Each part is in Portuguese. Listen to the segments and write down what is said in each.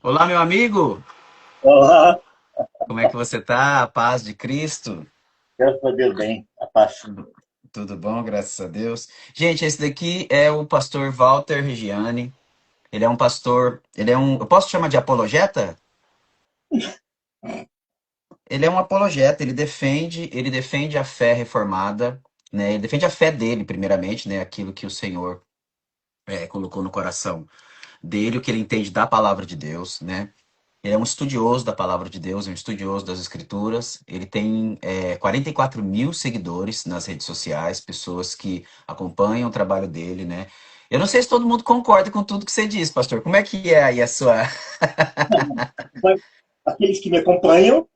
Olá, meu amigo! Olá, Como é que você tá? A paz de Cristo? graças a Deus bem, a paz. Tudo, tudo bom, graças a Deus. Gente, esse daqui é o pastor Walter Reggiani. Ele é um pastor, eu posso chamar de apologeta? Ele é um apologeta, ele defende a fé reformada, né? Ele defende a fé dele, primeiramente, né? Aquilo que o Senhor colocou no coração dele, o que ele entende da palavra de Deus, né? Ele é um estudioso da palavra de Deus, é um estudioso das escrituras. Ele tem 44 mil seguidores nas redes sociais, pessoas que acompanham o trabalho dele, né? Eu não sei se todo mundo concorda com tudo que você diz, pastor. Como é que é aí a sua. Mas aqueles que me acompanham,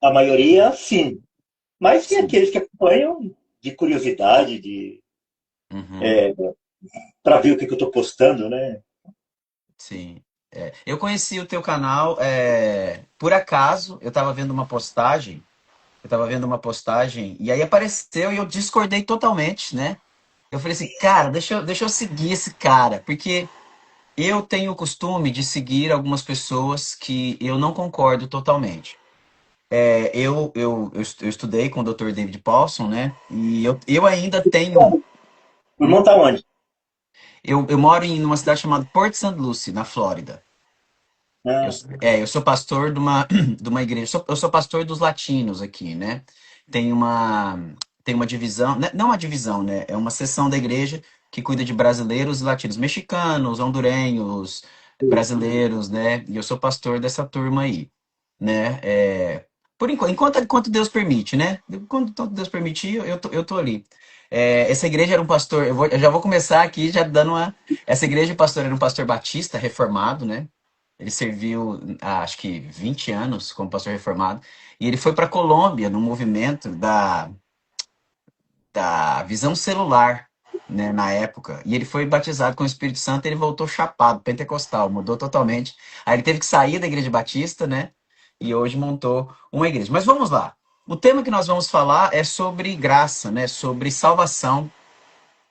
a maioria, sim. Mas tem Sim. aqueles que acompanham de curiosidade, Uhum, para ver o que eu estou postando, né? sim. Eu conheci o teu canal por acaso, eu tava vendo uma postagem e aí apareceu e eu discordei totalmente, né? Eu falei assim, cara, deixa eu seguir esse cara, porque eu tenho o costume de seguir algumas pessoas que eu não concordo totalmente. Eu estudei com o Dr. David Paulson, né? E eu ainda tenho. Por montar onde? Eu moro em uma cidade chamada Port St. Lucie, na Flórida. Eu, Ah, eu sou pastor de uma igreja. Eu sou pastor dos latinos aqui, né? Tem uma, tem uma divisão, né, não uma divisão, né? É uma seção da igreja que cuida de brasileiros e latinos, mexicanos, hondurenhos, brasileiros, né? E eu sou pastor dessa turma aí, né? Por enquanto Deus permite, né? Enquanto Deus permitir, eu tô ali. Essa igreja era um pastor, eu já vou começar aqui já dando uma. Essa igreja, o pastor era um pastor batista reformado, né? Ele serviu, acho que 20 anos como pastor reformado. E ele foi para a Colômbia no movimento da visão celular, né, na época. E ele foi batizado com o Espírito Santo e ele voltou chapado, pentecostal, mudou totalmente. Aí ele teve que sair da igreja batista, né? E hoje montou uma igreja. Mas vamos lá. O tema que nós vamos falar é sobre graça, né? Sobre salvação,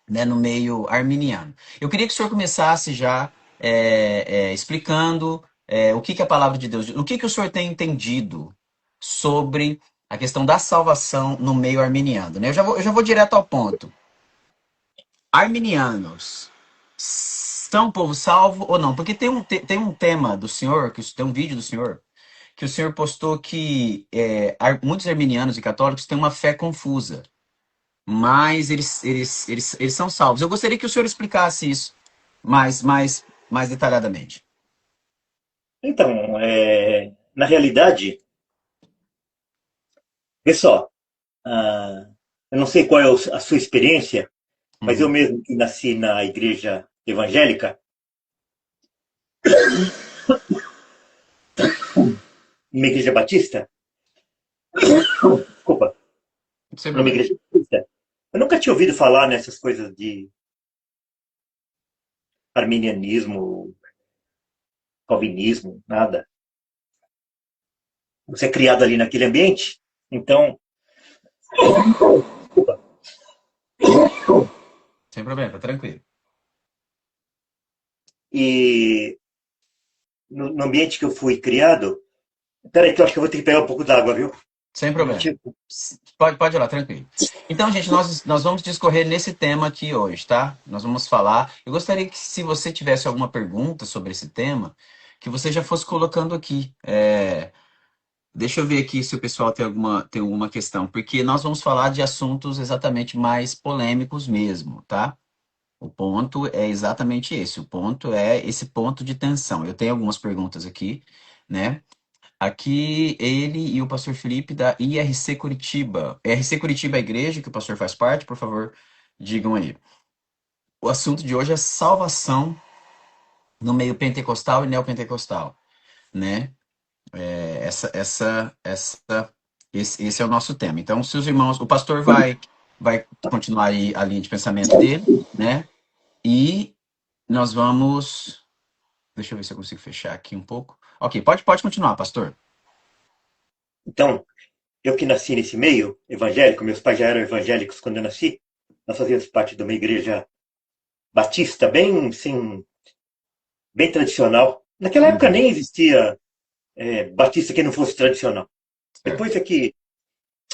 né, no meio arminiano. Eu queria que o senhor começasse já explicando o que que a palavra de Deus diz, o que que o senhor tem entendido sobre a questão da salvação no meio arminiano, né? Eu já vou direto ao ponto. Arminianos são povo salvo ou não? Porque tem um tema do senhor, tem um vídeo do senhor, que o senhor postou que muitos arminianos e católicos têm uma fé confusa, mas eles são salvos. Eu gostaria que o senhor explicasse isso mais detalhadamente. então, na realidade, vê só, eu não sei qual é a sua experiência, mas eu Uhum. mesmo que nasci na igreja evangélica, numa igreja batista, desculpa, Sem numa problema. igreja batista, eu nunca tinha ouvido falar nessas coisas de arminianismo, calvinismo, nada. Você é criado ali naquele ambiente, então, desculpa, Sem problema, tá tranquilo. e no ambiente que eu fui criado, peraí que eu acho que eu vou ter que pegar um pouco d'água, viu? Sem Um problema. minutinho. Pode ir lá, tranquilo. Então, gente, nós vamos discorrer nesse tema aqui hoje, tá? Nós vamos falar. Eu gostaria que, se você tivesse alguma pergunta sobre esse tema, que você já fosse colocando aqui. Deixa eu ver aqui se o pessoal tem alguma questão, porque nós vamos falar de assuntos exatamente mais polêmicos mesmo, tá? O ponto é exatamente esse. O ponto é esse ponto de tensão. Eu tenho algumas perguntas aqui, né? Aqui ele e o pastor Felipe da IRC Curitiba. IRC Curitiba é a igreja que o pastor faz parte, por favor, digam aí. O assunto de hoje é salvação no meio pentecostal e neopentecostal, né? Esse é o nosso tema. Então, se os irmãos, o pastor vai continuar aí a linha de pensamento dele, né? E nós vamos. Deixa eu ver se eu consigo fechar aqui um pouco. Ok, pode continuar, pastor. Então, eu que nasci nesse meio evangélico, meus pais já eram evangélicos quando eu nasci, nós fazíamos parte de uma igreja batista bem, sim, bem tradicional. Naquela época Uhum. nem existia batista que não fosse tradicional. Certo. Depois é que,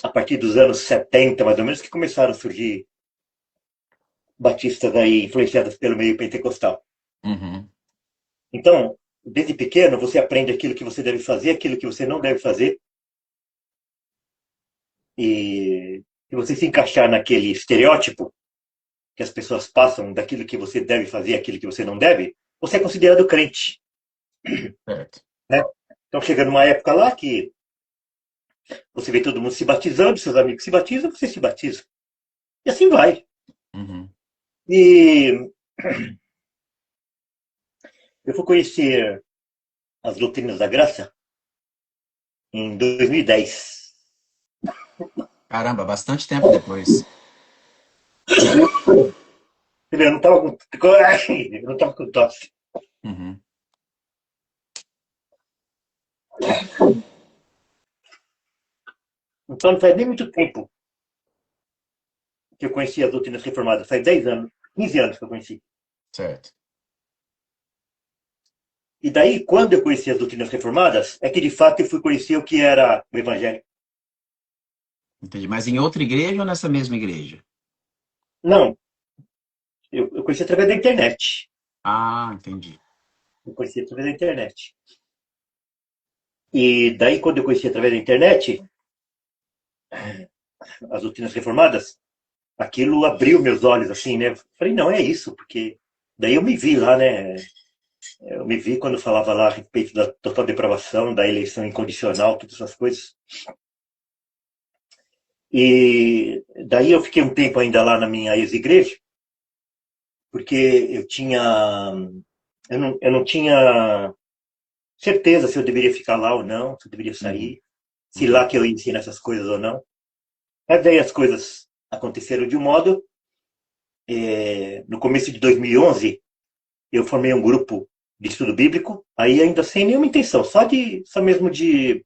a partir dos anos 70, mais ou menos, que começaram a surgir batistas aí influenciadas pelo meio pentecostal. Uhum. Então, desde pequeno, você aprende aquilo que você deve fazer, aquilo que você não deve fazer, e se você se encaixar naquele estereótipo que as pessoas passam daquilo que você deve fazer, aquilo que você não deve, você é considerado crente, Certo. né? Então chega numa época lá que você vê todo mundo se batizando, seus amigos se batizam, você se batiza. E assim vai. Uhum. E eu fui conhecer as doutrinas da graça em 2010. Caramba, bastante tempo depois. Eu não estava com, eu não tava com tosse. Uhum. Então não faz nem muito tempo que eu conheci as doutrinas reformadas. Faz 10 anos, 15 anos que eu conheci. Certo. E daí, quando eu conheci as doutrinas reformadas, é que de fato eu fui conhecer o que era o evangelho. Entendi. Mas em outra igreja ou nessa mesma igreja? Não, eu conheci através da internet. Ah, entendi. Eu conheci através da internet. E daí, quando eu conheci através da internet, as doutrinas reformadas, aquilo abriu meus olhos, assim, né? Falei, não, é isso, porque daí eu me vi lá, né? Eu me vi quando falava lá a respeito da total depravação, da eleição incondicional, todas essas coisas. E daí eu fiquei um tempo ainda lá na minha ex-igreja, porque eu não tinha certeza se eu deveria ficar lá ou não, se eu deveria Uhum. sair, se lá Uhum. que eu ia ensinar essas coisas ou não. Mas daí as coisas aconteceram de um modo. No começo de 2011, eu formei um grupo de estudo bíblico, aí ainda sem nenhuma intenção, só mesmo de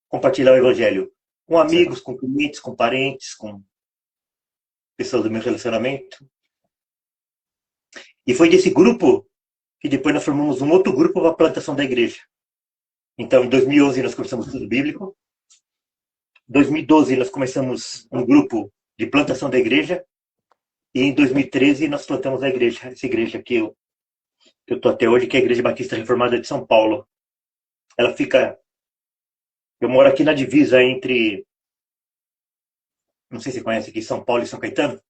compartilhar o evangelho com Certo. amigos, com clientes, com parentes, com pessoas do meu relacionamento. E foi desse grupo que depois nós formamos um outro grupo para a plantação da igreja. Então, em 2011 nós começamos o estudo bíblico, em 2012 nós começamos um grupo de plantação da igreja, e em 2013 nós plantamos a igreja, essa igreja que eu estou até hoje, que é a Igreja Batista Reformada de São Paulo. Ela fica. Eu moro aqui na divisa entre. Não sei se você conhece aqui São Paulo e São Caetano.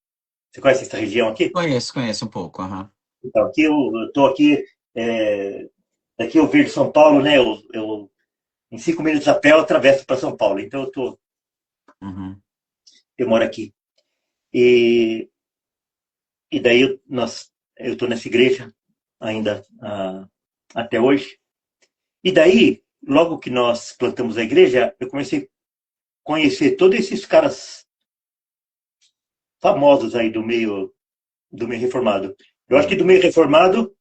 Você conhece essa região aqui? Conheço, conheço um pouco. Aham. Então, aqui eu estou aqui. Daqui eu vejo São Paulo, né? Em 5 minutos a pé eu atravesso para São Paulo. Então Uhum. eu moro aqui. E, e daí eu estou nessa igreja ainda até hoje. E daí, logo que nós plantamos a igreja, eu comecei a conhecer todos esses caras famosos aí do meio reformado. Eu acho que Uhum. do meio reformado,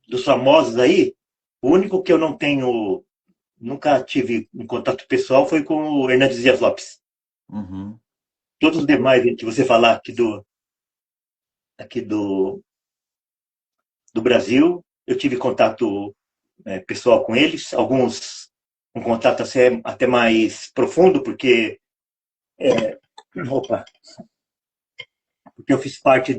dos famosos aí, o único que eu não tenho, nunca tive um contato pessoal foi com o Hernandes Dias Lopes. Uhum. Todos os demais que você falar aqui do Brasil, eu tive contato pessoal com eles, alguns um contato até mais profundo, opa, porque eu fiz parte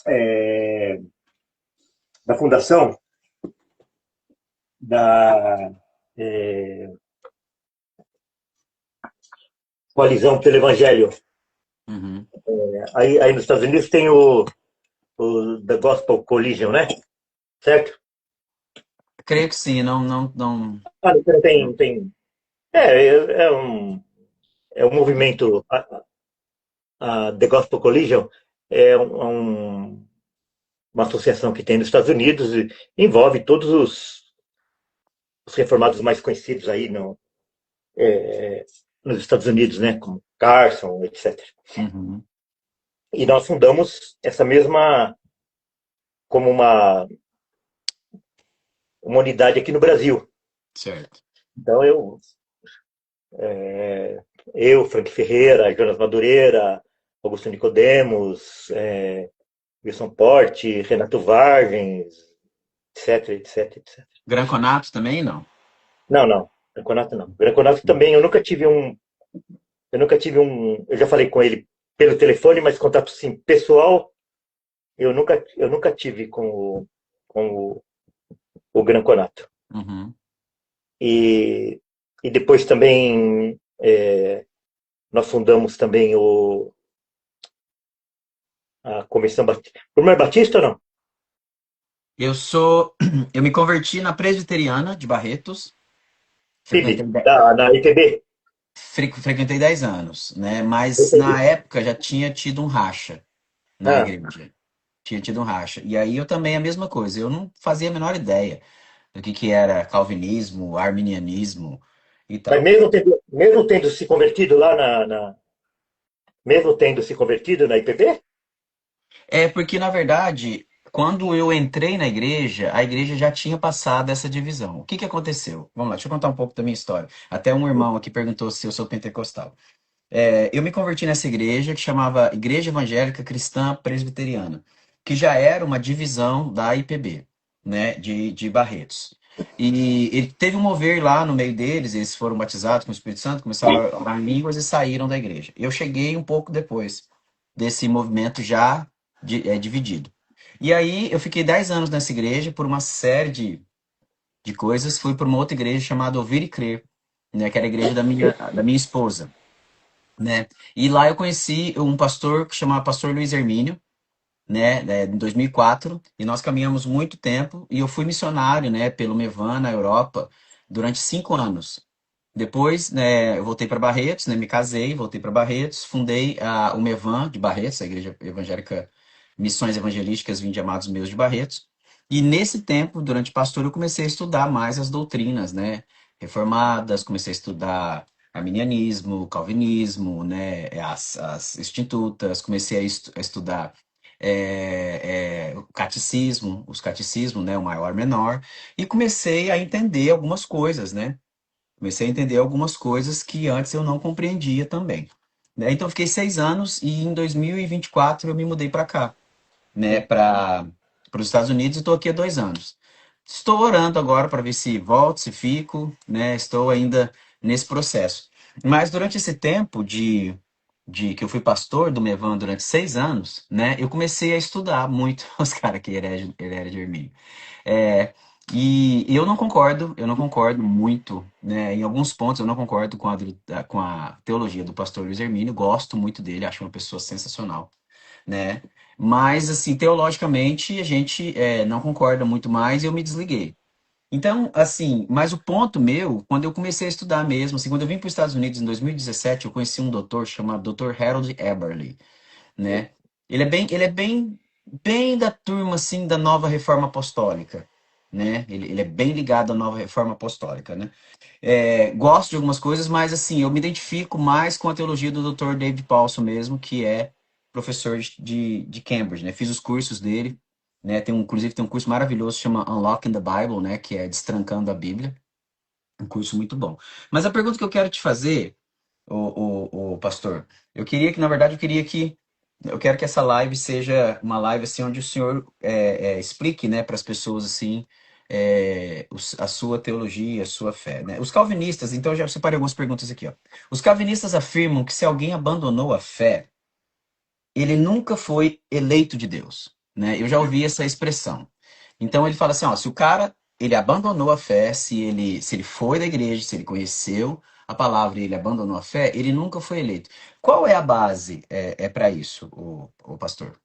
é, da fundação da é, Coalizão pelo Evangelho. Uhum. Aí nos Estados Unidos tem o The Gospel Coalition, né? Certo? Creio que sim, não, não, não. Ah, então tem. É um movimento. A The Gospel Coalition é uma associação que tem nos Estados Unidos e envolve todos os reformados mais conhecidos aí nos Estados Unidos, né? Como Carson, etc. Uhum. E nós fundamos essa mesma como uma unidade aqui no Brasil. Certo. Então eu, Frank Ferreira, Jonas Madureira, Augusto Nicodemos, Wilson Porte, Renato Vargens, etc, etc, etc. Granconato também, não? Não, não. Branconato não. Branconato também, eu já falei com ele pelo telefone, mas contato assim, pessoal, eu nunca tive com o Branconato. Uhum. E, e depois também nós fundamos também a Comissão Batista. O irmão é Batista ou não? Eu me converti na Presbiteriana de Barretos, PIB, frequentei, na IPB. frequentei 10 anos, né? Mas na época já tinha tido um racha na Ah, igreja. Tinha tido um racha. E aí eu também a mesma coisa. Eu não fazia a menor ideia do que era calvinismo, arminianismo e mas tal. mesmo tendo se convertido lá mesmo tendo se convertido na IPB? É porque, na verdade, quando eu entrei na igreja, a igreja já tinha passado essa divisão. O que que aconteceu? Vamos lá, deixa eu contar um pouco da minha história. Até um irmão aqui perguntou se eu sou pentecostal. Eu me converti nessa igreja que chamava Igreja Evangélica Cristã Presbiteriana, que já era uma divisão da IPB, né, de Barretos. E ele teve um mover lá no meio deles, eles foram batizados com o Espírito Santo, começaram a orar em línguas e saíram da igreja. Eu cheguei um pouco depois desse movimento já dividido. E aí eu fiquei 10 anos nessa igreja por uma série de coisas, fui para uma outra igreja chamada Ouvir e Crer, né, que era a igreja da minha esposa, né? E lá eu conheci um pastor que chamava Pastor Luiz Hermínio, em 2004, e nós caminhamos muito tempo, e eu fui missionário, né, pelo Mevan na Europa durante 5 anos. Depois, né, eu voltei para Barretos, né, me casei, voltei para Barretos, fundei o Mevan de Barretos, a Igreja Evangélica Missões Evangelísticas Vinde Amados Meus de Barretos. E nesse tempo, durante pastor, eu comecei a estudar mais as doutrinas, né, reformadas, comecei a estudar arminianismo, calvinismo, né, as institutas, comecei a estudar o catecismo, os catecismos, né, o maior, menor, e comecei a entender algumas coisas, né? Comecei a entender algumas coisas que antes eu não compreendia também. Né? Então, eu fiquei 6 anos e em 2024 eu me mudei para cá, né? Para os Estados Unidos e estou aqui há 2 anos. Estou orando agora para ver se volto, se fico, né? Estou ainda nesse processo. Mas durante esse tempo de que eu fui pastor do Mevan durante 6 anos, né? Eu comecei a estudar muito os caras que ele era de Hermínio. É, e eu não concordo muito, né? Em alguns pontos eu não concordo com a teologia do pastor Luiz Hermínio, gosto muito dele, acho uma pessoa sensacional, né? Mas, assim, teologicamente a gente não concorda muito mais e eu me desliguei. Então, assim, mas o ponto meu, quando eu comecei a estudar mesmo, assim, quando eu vim para os Estados Unidos em 2017, eu conheci um doutor chamado Dr. Harold Eberly, né? Ele é bem da turma, assim, da nova reforma apostólica, né? Ele é bem ligado à nova reforma apostólica, né? Gosto de algumas coisas, mas, assim, eu me identifico mais com a teologia do Dr. David Paulson mesmo, que é professor de Cambridge, né? Fiz os cursos dele, né? Inclusive, tem um curso maravilhoso, chama Unlocking the Bible, né? Que é Destrancando a Bíblia. Um curso muito bom. Mas a pergunta que eu quero te fazer, o pastor, na verdade, eu quero que essa live seja uma live assim onde o senhor explique, né, para as pessoas assim a sua teologia, a sua fé, né? Os calvinistas, então eu já separei algumas perguntas aqui, ó. Os calvinistas afirmam que se alguém abandonou a fé, ele nunca foi eleito de Deus, né? Eu já ouvi essa expressão. Então ele fala assim, ó, se o cara ele abandonou a fé, se ele foi da igreja, se ele conheceu a palavra e ele abandonou a fé, ele nunca foi eleito. Qual é a base para isso, o pastor?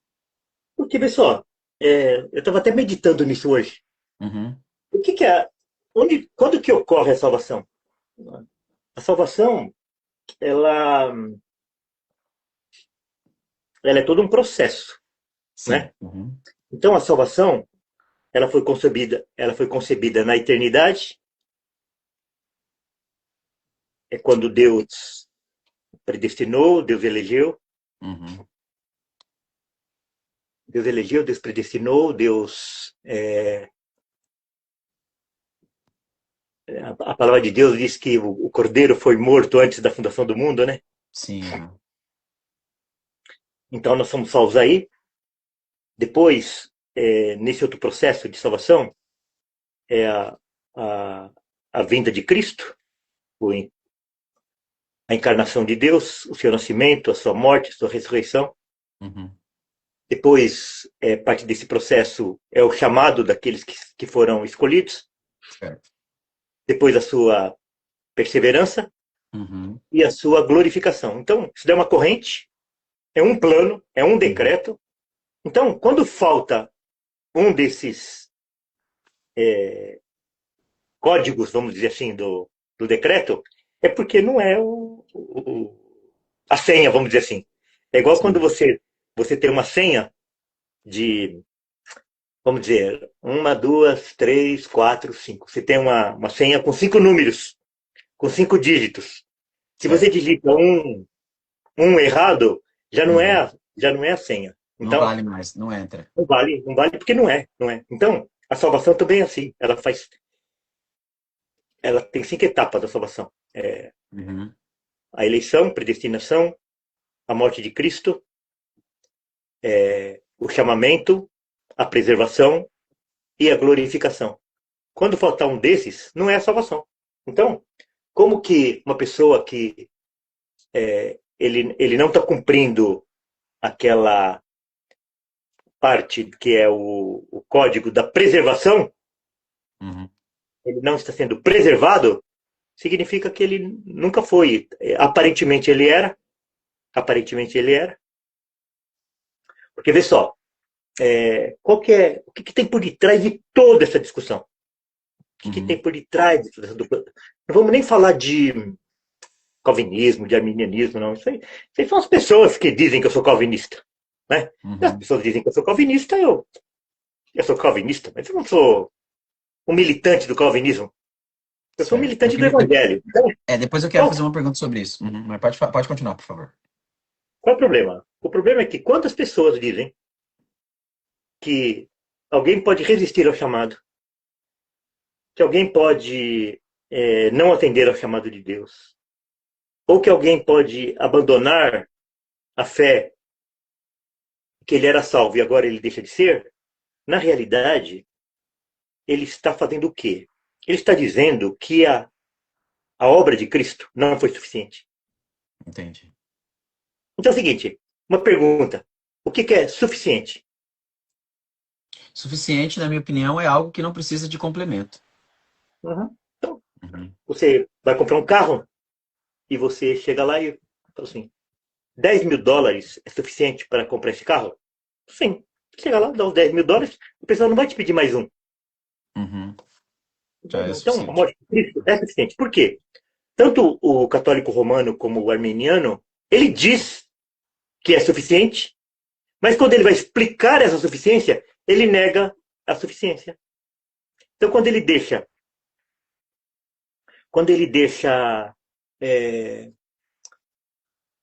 Porque, vê só, eu estava até meditando nisso hoje. Uhum, O que, que é. Quando que ocorre a salvação? A salvação, ela, ela é todo um processo, sim. né? Uhum, Então, a salvação, ela foi concebida na eternidade, é quando Deus predestinou, uhum, Deus elegeu, Deus predestinou, a palavra de Deus diz que o Cordeiro foi morto antes da fundação do mundo, né? sim. Uhum, Então nós somos salvos aí. Depois, nesse outro processo de salvação, é a, a vinda de Cristo, a encarnação de Deus, o seu nascimento, a sua morte, a sua ressurreição. Uhum. Depois, parte desse processo é o chamado daqueles que foram escolhidos. Certo. Depois, a sua perseverança Uhum. e a sua glorificação. Então, isso é uma corrente, é um plano, é um Uhum. decreto. Então, quando falta um desses códigos, vamos dizer assim, do decreto, é porque não é a senha, vamos dizer assim. É igual quando Sim. você tem uma senha de, vamos dizer, uma, duas, três, quatro, cinco. Você tem uma senha com 5 números, com 5 dígitos. Se você Certo. digita um errado, Uhum. já não é a senha. Não Então, vale mais, não entra. não vale porque não é, não é. Então, a salvação também é assim. Ela tem 5 etapas da salvação. Uhum. A eleição, predestinação, a morte de Cristo, o chamamento, a preservação e a glorificação. Quando faltar um desses, não é a salvação. Então, como que uma pessoa que ele não está cumprindo aquela parte que é o código da preservação, Uhum. ele não está sendo preservado, significa que ele nunca foi. Aparentemente ele era, porque vê só, o que tem por detrás de toda essa discussão? O que tem Uhum. por detrás de toda essa discussão? Não vamos nem falar de calvinismo, de arminianismo, não. Isso aí são as pessoas que dizem que eu sou calvinista. Né? E as Uhum. pessoas dizem que eu sou calvinista, eu sou calvinista, mas eu não sou um militante do calvinismo. Eu sou um Certo. Eu militante do queria. evangelho. Então, Depois eu quero qual, fazer uma pergunta sobre isso. Uhum. Mas pode continuar, por favor. qual é o problema? O problema é que quantas pessoas dizem que alguém pode resistir ao chamado, que alguém pode não atender ao chamado de Deus, ou que alguém pode abandonar a fé que ele era salvo e agora ele deixa de ser, na realidade, ele está fazendo o quê? Ele está dizendo que a obra de Cristo não foi suficiente. Entendi. Então é o seguinte, uma pergunta. O que é suficiente? Suficiente, na minha opinião, é algo que não precisa de complemento. Uhum. Então, Uhum. você vai comprar um carro e você chega lá e fala assim, US$ 10.000 é suficiente para comprar esse carro? Sim. Chega lá, dá os US$ 10.000, o pessoal não vai te pedir mais um. Uhum. Já é Então, a suficiente. morte de Cristo é suficiente. Por quê? Tanto o católico romano como o armeniano, ele diz que é suficiente, mas quando ele vai explicar essa suficiência, ele nega a suficiência. Então, quando ele deixa é,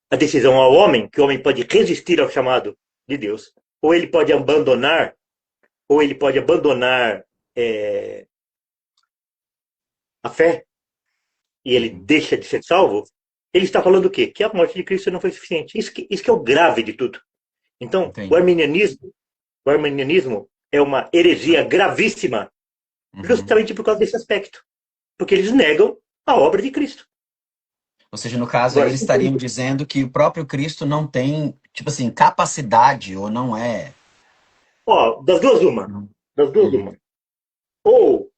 a decisão ao homem, que o homem pode resistir ao chamado de Deus, ou ele pode abandonar, ou ele pode abandonar é, a fé e ele Uhum. deixa de ser salvo, ele está falando o quê? Que a morte de Cristo não foi suficiente. Isso que é o grave de tudo. Então, Entendi. o arminianismo é uma heresia gravíssima, Uhum. justamente por causa desse aspecto, porque eles negam a obra de Cristo. Ou seja, no caso aí Agora, eles estariam dizendo que o próprio Cristo não tem, tipo assim, capacidade, ou não é. ó, Uhum. das duas Uhum. uma. Ou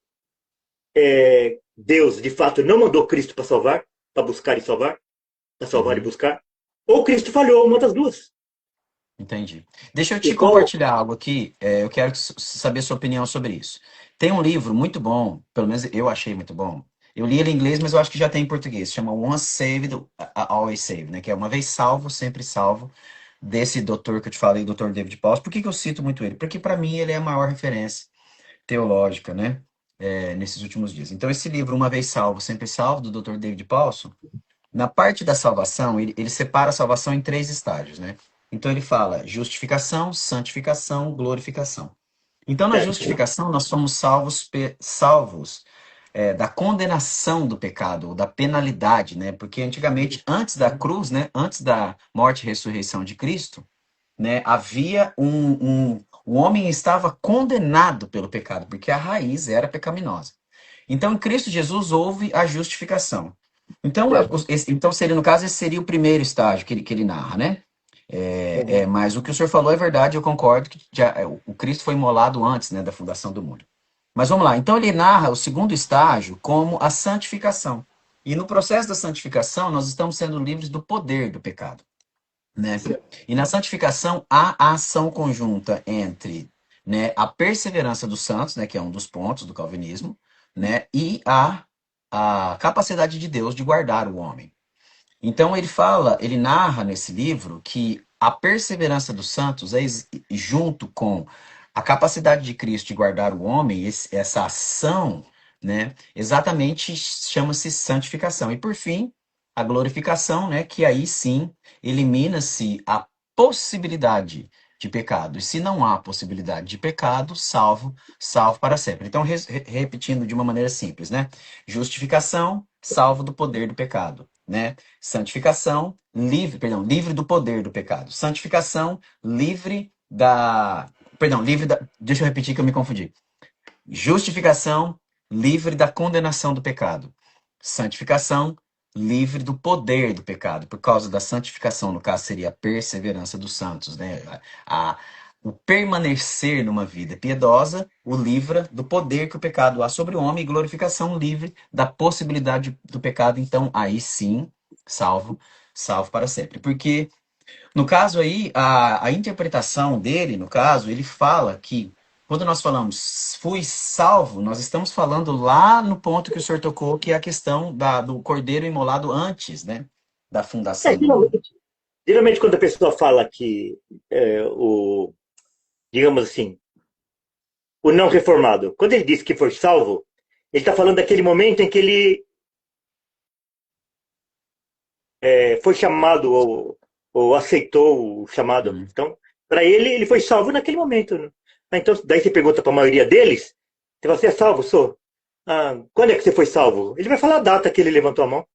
Deus de fato não mandou Cristo para salvar, para buscar e salvar, para salvar e Uhum. buscar, ou Cristo falhou, uma das duas. Entendi. Deixa eu E te qual? compartilhar algo aqui. Eu quero saber sua opinião sobre isso. Tem um livro muito bom, pelo menos eu achei muito bom. Eu li ele em inglês, mas eu acho que já tem em português. Chama Once Saved, Always Saved, né? Que é uma vez salvo, sempre salvo. Desse doutor que eu te falei, doutor David Pauls. Por que que eu cito muito ele? Porque para mim ele é a maior referência teológica, né? Nesses últimos dias. Então esse livro, Uma vez salvo, sempre salvo, do doutor David Paulson. Na parte da salvação, ele separa a salvação em 3 estágios, né? Então ele fala justificação, santificação, glorificação. Então na Certo. justificação nós somos salvos da condenação do pecado, ou da penalidade, né? Porque antigamente, antes da cruz, né? Antes da morte e ressurreição de Cristo, né? Havia O homem estava condenado pelo pecado, porque a raiz era pecaminosa. Então, em Cristo Jesus houve a justificação. Então, Certo. então seria, no caso, esse seria o primeiro estágio que ele narra, né? Uhum. Mas o que o senhor falou é verdade, eu concordo que o Cristo foi imolado antes, né, da fundação do mundo. Mas vamos lá. Então ele narra o segundo estágio como a santificação. E no processo da santificação, nós estamos sendo livres do poder do pecado, né? E na santificação há a ação conjunta entre, né, a perseverança dos santos, né, que é um dos pontos do calvinismo, né, e a capacidade de Deus de guardar o homem. Então ele fala, ele narra nesse livro que a perseverança dos santos é junto com a capacidade de Cristo de guardar o homem, essa ação, né, exatamente chama-se santificação. E por fim, a glorificação, né, que aí sim elimina-se a possibilidade de pecado. E se não há possibilidade de pecado, salvo para sempre. Então, repetindo de uma maneira simples, né? Justificação, salvo do poder do pecado, né? Santificação, livre do poder do pecado. Santificação, livre da. Perdão, livre da. Deixa eu repetir que eu me confundi. Justificação, livre da condenação do pecado. Santificação, livre do poder do pecado. Por causa da santificação, no caso, seria a perseverança dos santos, né? O permanecer numa vida piedosa o livra do poder que o pecado há sobre o homem, e glorificação livre da possibilidade do pecado. Então, aí sim, salvo, salvo para sempre. Porque, no caso aí, a interpretação dele, no caso, ele fala que quando nós falamos fui salvo, nós estamos falando lá no ponto que o senhor tocou, que é a questão do cordeiro imolado antes, né? Da É, fundação do mundo. geralmente, quando a pessoa fala que digamos assim, o não reformado, quando ele diz que foi salvo, ele está falando daquele momento em que ele foi chamado ou aceitou o chamado. Uhum. Então, para ele, ele foi salvo naquele momento. Né? Então, daí você pergunta para a maioria deles, se você é salvo, sou. Ah, quando é que você foi salvo? Ele vai falar a data que ele levantou a mão.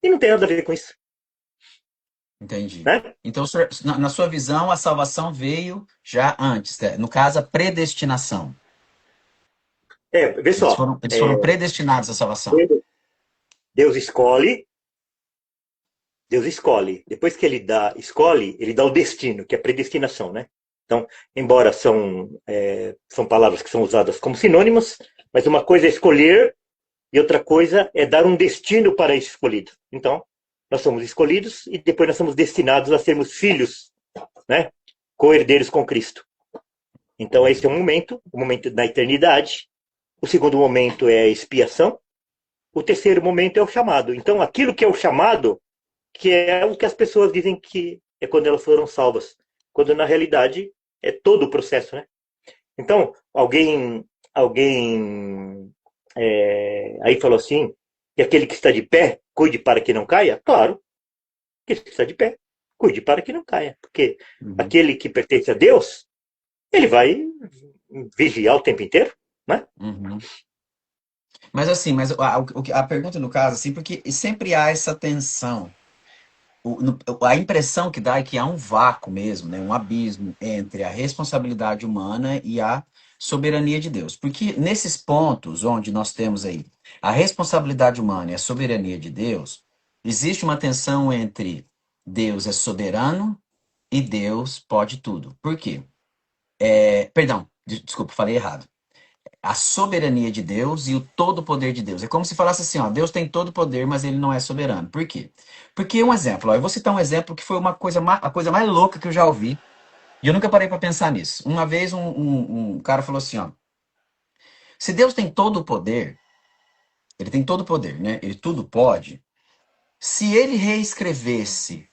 E não tem nada a ver com isso. Entendi. Né? Então, senhor, na sua visão, a salvação veio já antes, né? No caso, a predestinação. Vê só. Eles foram predestinados à salvação. Deus escolhe, Deus escolhe. Depois que escolhe, ele dá o destino, que é a predestinação, né? Então, embora são palavras que são usadas como sinônimas, mas uma coisa é escolher e outra coisa é dar um destino para esse escolhido. Então, nós somos escolhidos e depois nós somos destinados a sermos filhos, né? Co-herdeiros com Cristo. Então, esse é o momento da eternidade. O segundo momento é a expiação. O terceiro momento é o chamado. Então, aquilo que é o chamado, que é o que as pessoas dizem que é quando elas foram salvas, quando na realidade é todo o processo, né? Então, alguém aí falou assim, que aquele que está de pé, cuide para que não caia. Claro, aquele que está de pé, cuide para que não caia. Porque Uhum. aquele que pertence a Deus, ele vai vigiar o tempo inteiro, né? Uhum. Mas assim, a pergunta no caso, assim, porque sempre há essa tensão. A impressão que dá é que há um vácuo mesmo, né? Um abismo entre a responsabilidade humana e a soberania de Deus. Porque nesses pontos onde nós temos aí a responsabilidade humana e a soberania de Deus, existe uma tensão entre Deus é soberano e Deus pode tudo. Por quê? Perdão, desculpa, falei errado. A soberania de Deus e o todo o poder de Deus. É como se falasse assim, ó, Deus tem todo o poder, mas ele não é soberano. Por quê? Porque um exemplo, ó, eu vou citar um exemplo que foi a coisa mais louca que eu já ouvi, e eu nunca parei para pensar nisso. Uma vez um cara falou assim, ó, se Deus tem todo o poder, ele tem todo o poder, né? Ele tudo pode. Se ele reescrevesse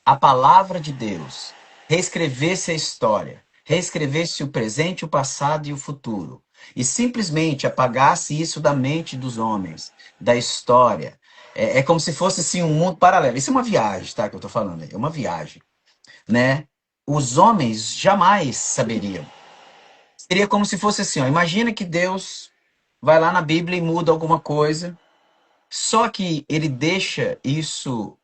a palavra de Deus, reescrevesse a história, reescrevesse o presente, o passado e o futuro, e simplesmente apagasse isso da mente dos homens, da história. É como se fosse assim, um mundo paralelo. Isso é uma viagem, tá? Que eu tô falando aí. É uma viagem, né? Os homens jamais saberiam. Seria como se fosse assim, ó. Imagina que Deus vai lá na Bíblia e muda alguma coisa, só que ele deixa isso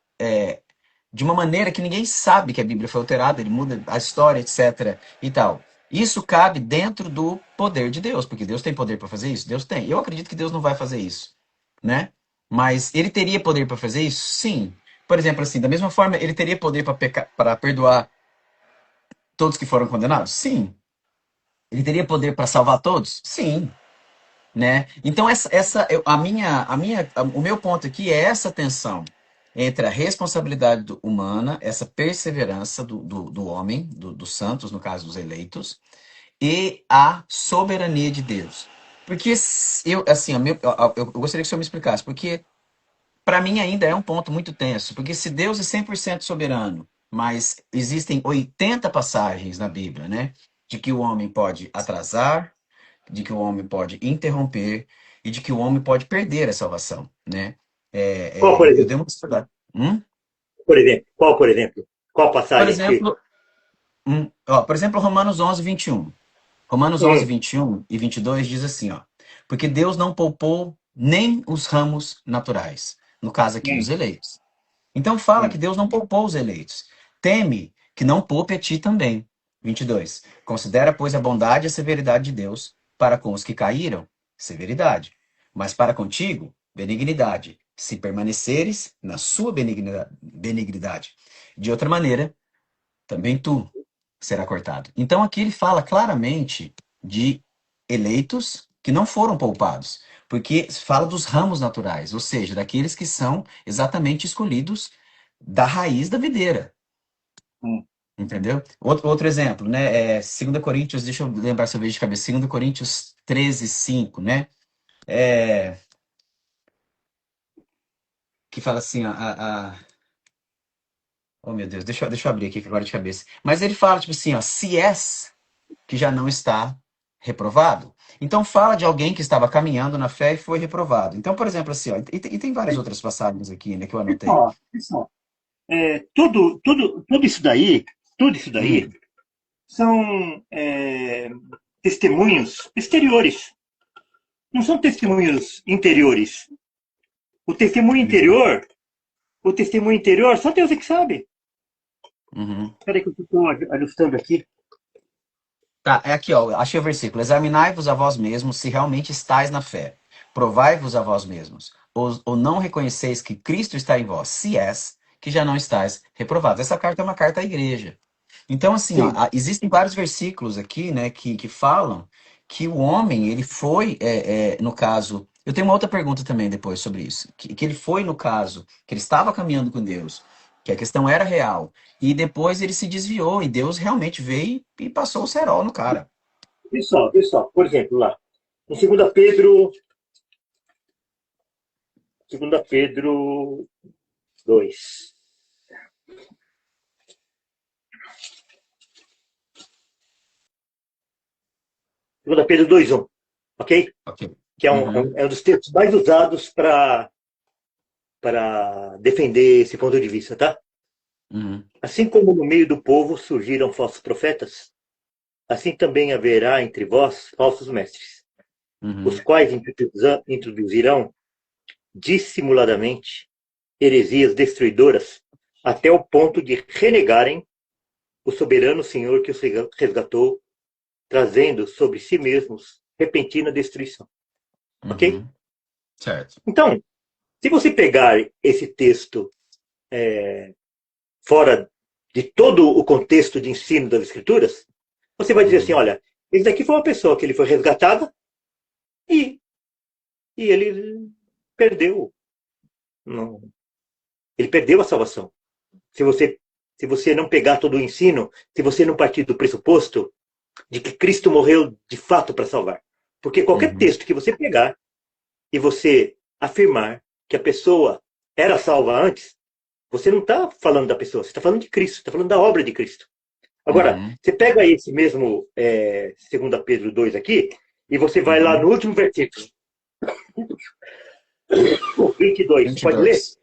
de uma maneira que ninguém sabe que a Bíblia foi alterada, ele muda a história, etc. e tal. Isso cabe dentro do poder de Deus, porque Deus tem poder para fazer isso? Deus tem. Eu acredito que Deus não vai fazer isso, né? Mas ele teria poder para fazer isso? Sim. Por exemplo, assim, da mesma forma, ele teria poder para perdoar todos que foram condenados? Sim. Ele teria poder para salvar todos? Sim, né? Então o meu ponto aqui é essa tensão entre a responsabilidade humana, essa perseverança do homem, dos santos, no caso dos eleitos, e a soberania de Deus. Porque eu, assim, eu gostaria que o senhor me explicasse, porque para mim ainda é um ponto muito tenso, porque se Deus é 100% soberano, mas existem 80 passagens na Bíblia, né, de que o homem pode atrasar, de que o homem pode interromper e de que o homem pode perder a salvação, né? Qual, por Eu dei exemplo? uma estudada. Por exemplo? Qual, por exemplo? Qual Por passagem que... exemplo, por exemplo, Romanos 11, 21. Romanos 11, Hum, 21 e 22 diz assim, ó. Porque Deus não poupou nem os ramos naturais. No caso aqui, os hum, eleitos. Então fala que hum. Deus não poupou os eleitos. Teme que não poupe a ti também. 22. Considera, pois, a bondade e a severidade de Deus para com os que caíram, severidade. Mas para contigo, benignidade, se permaneceres na sua benignidade. De outra maneira, também tu será cortado. Então aqui ele fala claramente de eleitos que não foram poupados, porque fala dos ramos naturais, ou seja, daqueles que são exatamente escolhidos da raiz da videira, Hum. entendeu? Outro exemplo, né, 2 Coríntios, deixa eu lembrar se eu vejo de cabeça, 2 Coríntios 13, 5, né, é, que fala assim, oh meu Deus, deixa eu abrir aqui agora de cabeça, mas ele fala, tipo assim, ó, se és que já não está reprovado. Então fala de alguém que estava caminhando na fé e foi reprovado. Então, por exemplo, assim, ó, e tem várias outras passagens aqui, né, que eu anotei. Pessoal, pessoal, tudo isso daí Hum, são testemunhos exteriores, não são testemunhos interiores. O testemunho uhum, interior, o testemunho interior, só Deus é que sabe. uhum. Espera aí que eu estou ajustando aqui. Tá, é aqui, ó, achei o versículo. Examinai-vos a vós mesmos se realmente estáis na fé. Provai-vos a vós mesmos. Ou não reconheceis que Cristo está em vós, se és, que já não estáis reprovados. Essa carta é uma carta à igreja. Então, assim, ó, Sim. existem vários versículos aqui, né, que falam que o homem, ele foi, no caso. Eu tenho uma outra pergunta também depois sobre isso. Que ele foi, no caso, que ele estava caminhando com Deus, que a questão era real. E depois ele se desviou, e Deus realmente veio e passou o cerol no cara. Pessoal, por exemplo, lá, em 2 Pedro 2. 2 Pedro 2:1, ok? Ok. Que é Uhum, é um dos textos mais usados para defender esse ponto de vista, tá? uhum, Assim como no meio do povo surgiram falsos profetas, assim também haverá entre vós falsos mestres, os uhum, quais introduzirão dissimuladamente heresias destruidoras até o ponto de renegarem o soberano Senhor que os resgatou, trazendo sobre si mesmos repentina destruição. Ok? uhum. Certo. Então, se você pegar esse texto fora de todo o contexto de ensino das Escrituras, você vai dizer assim: Uhum, olha, esse daqui foi uma pessoa que ele foi resgatada e, e ele perdeu. Não, ele perdeu a salvação. Se você, se você não pegar todo o ensino, se você não partir do pressuposto de que Cristo morreu de fato para salvar. Porque qualquer uhum, texto que você pegar e você afirmar que a pessoa era salva antes, você não está falando da pessoa, você está falando de Cristo, está falando da obra de Cristo. Agora, uhum, você pega esse mesmo 2 Pedro 2 aqui, e você vai lá uhum. no último versículo, o 22. Você pode ler? 22.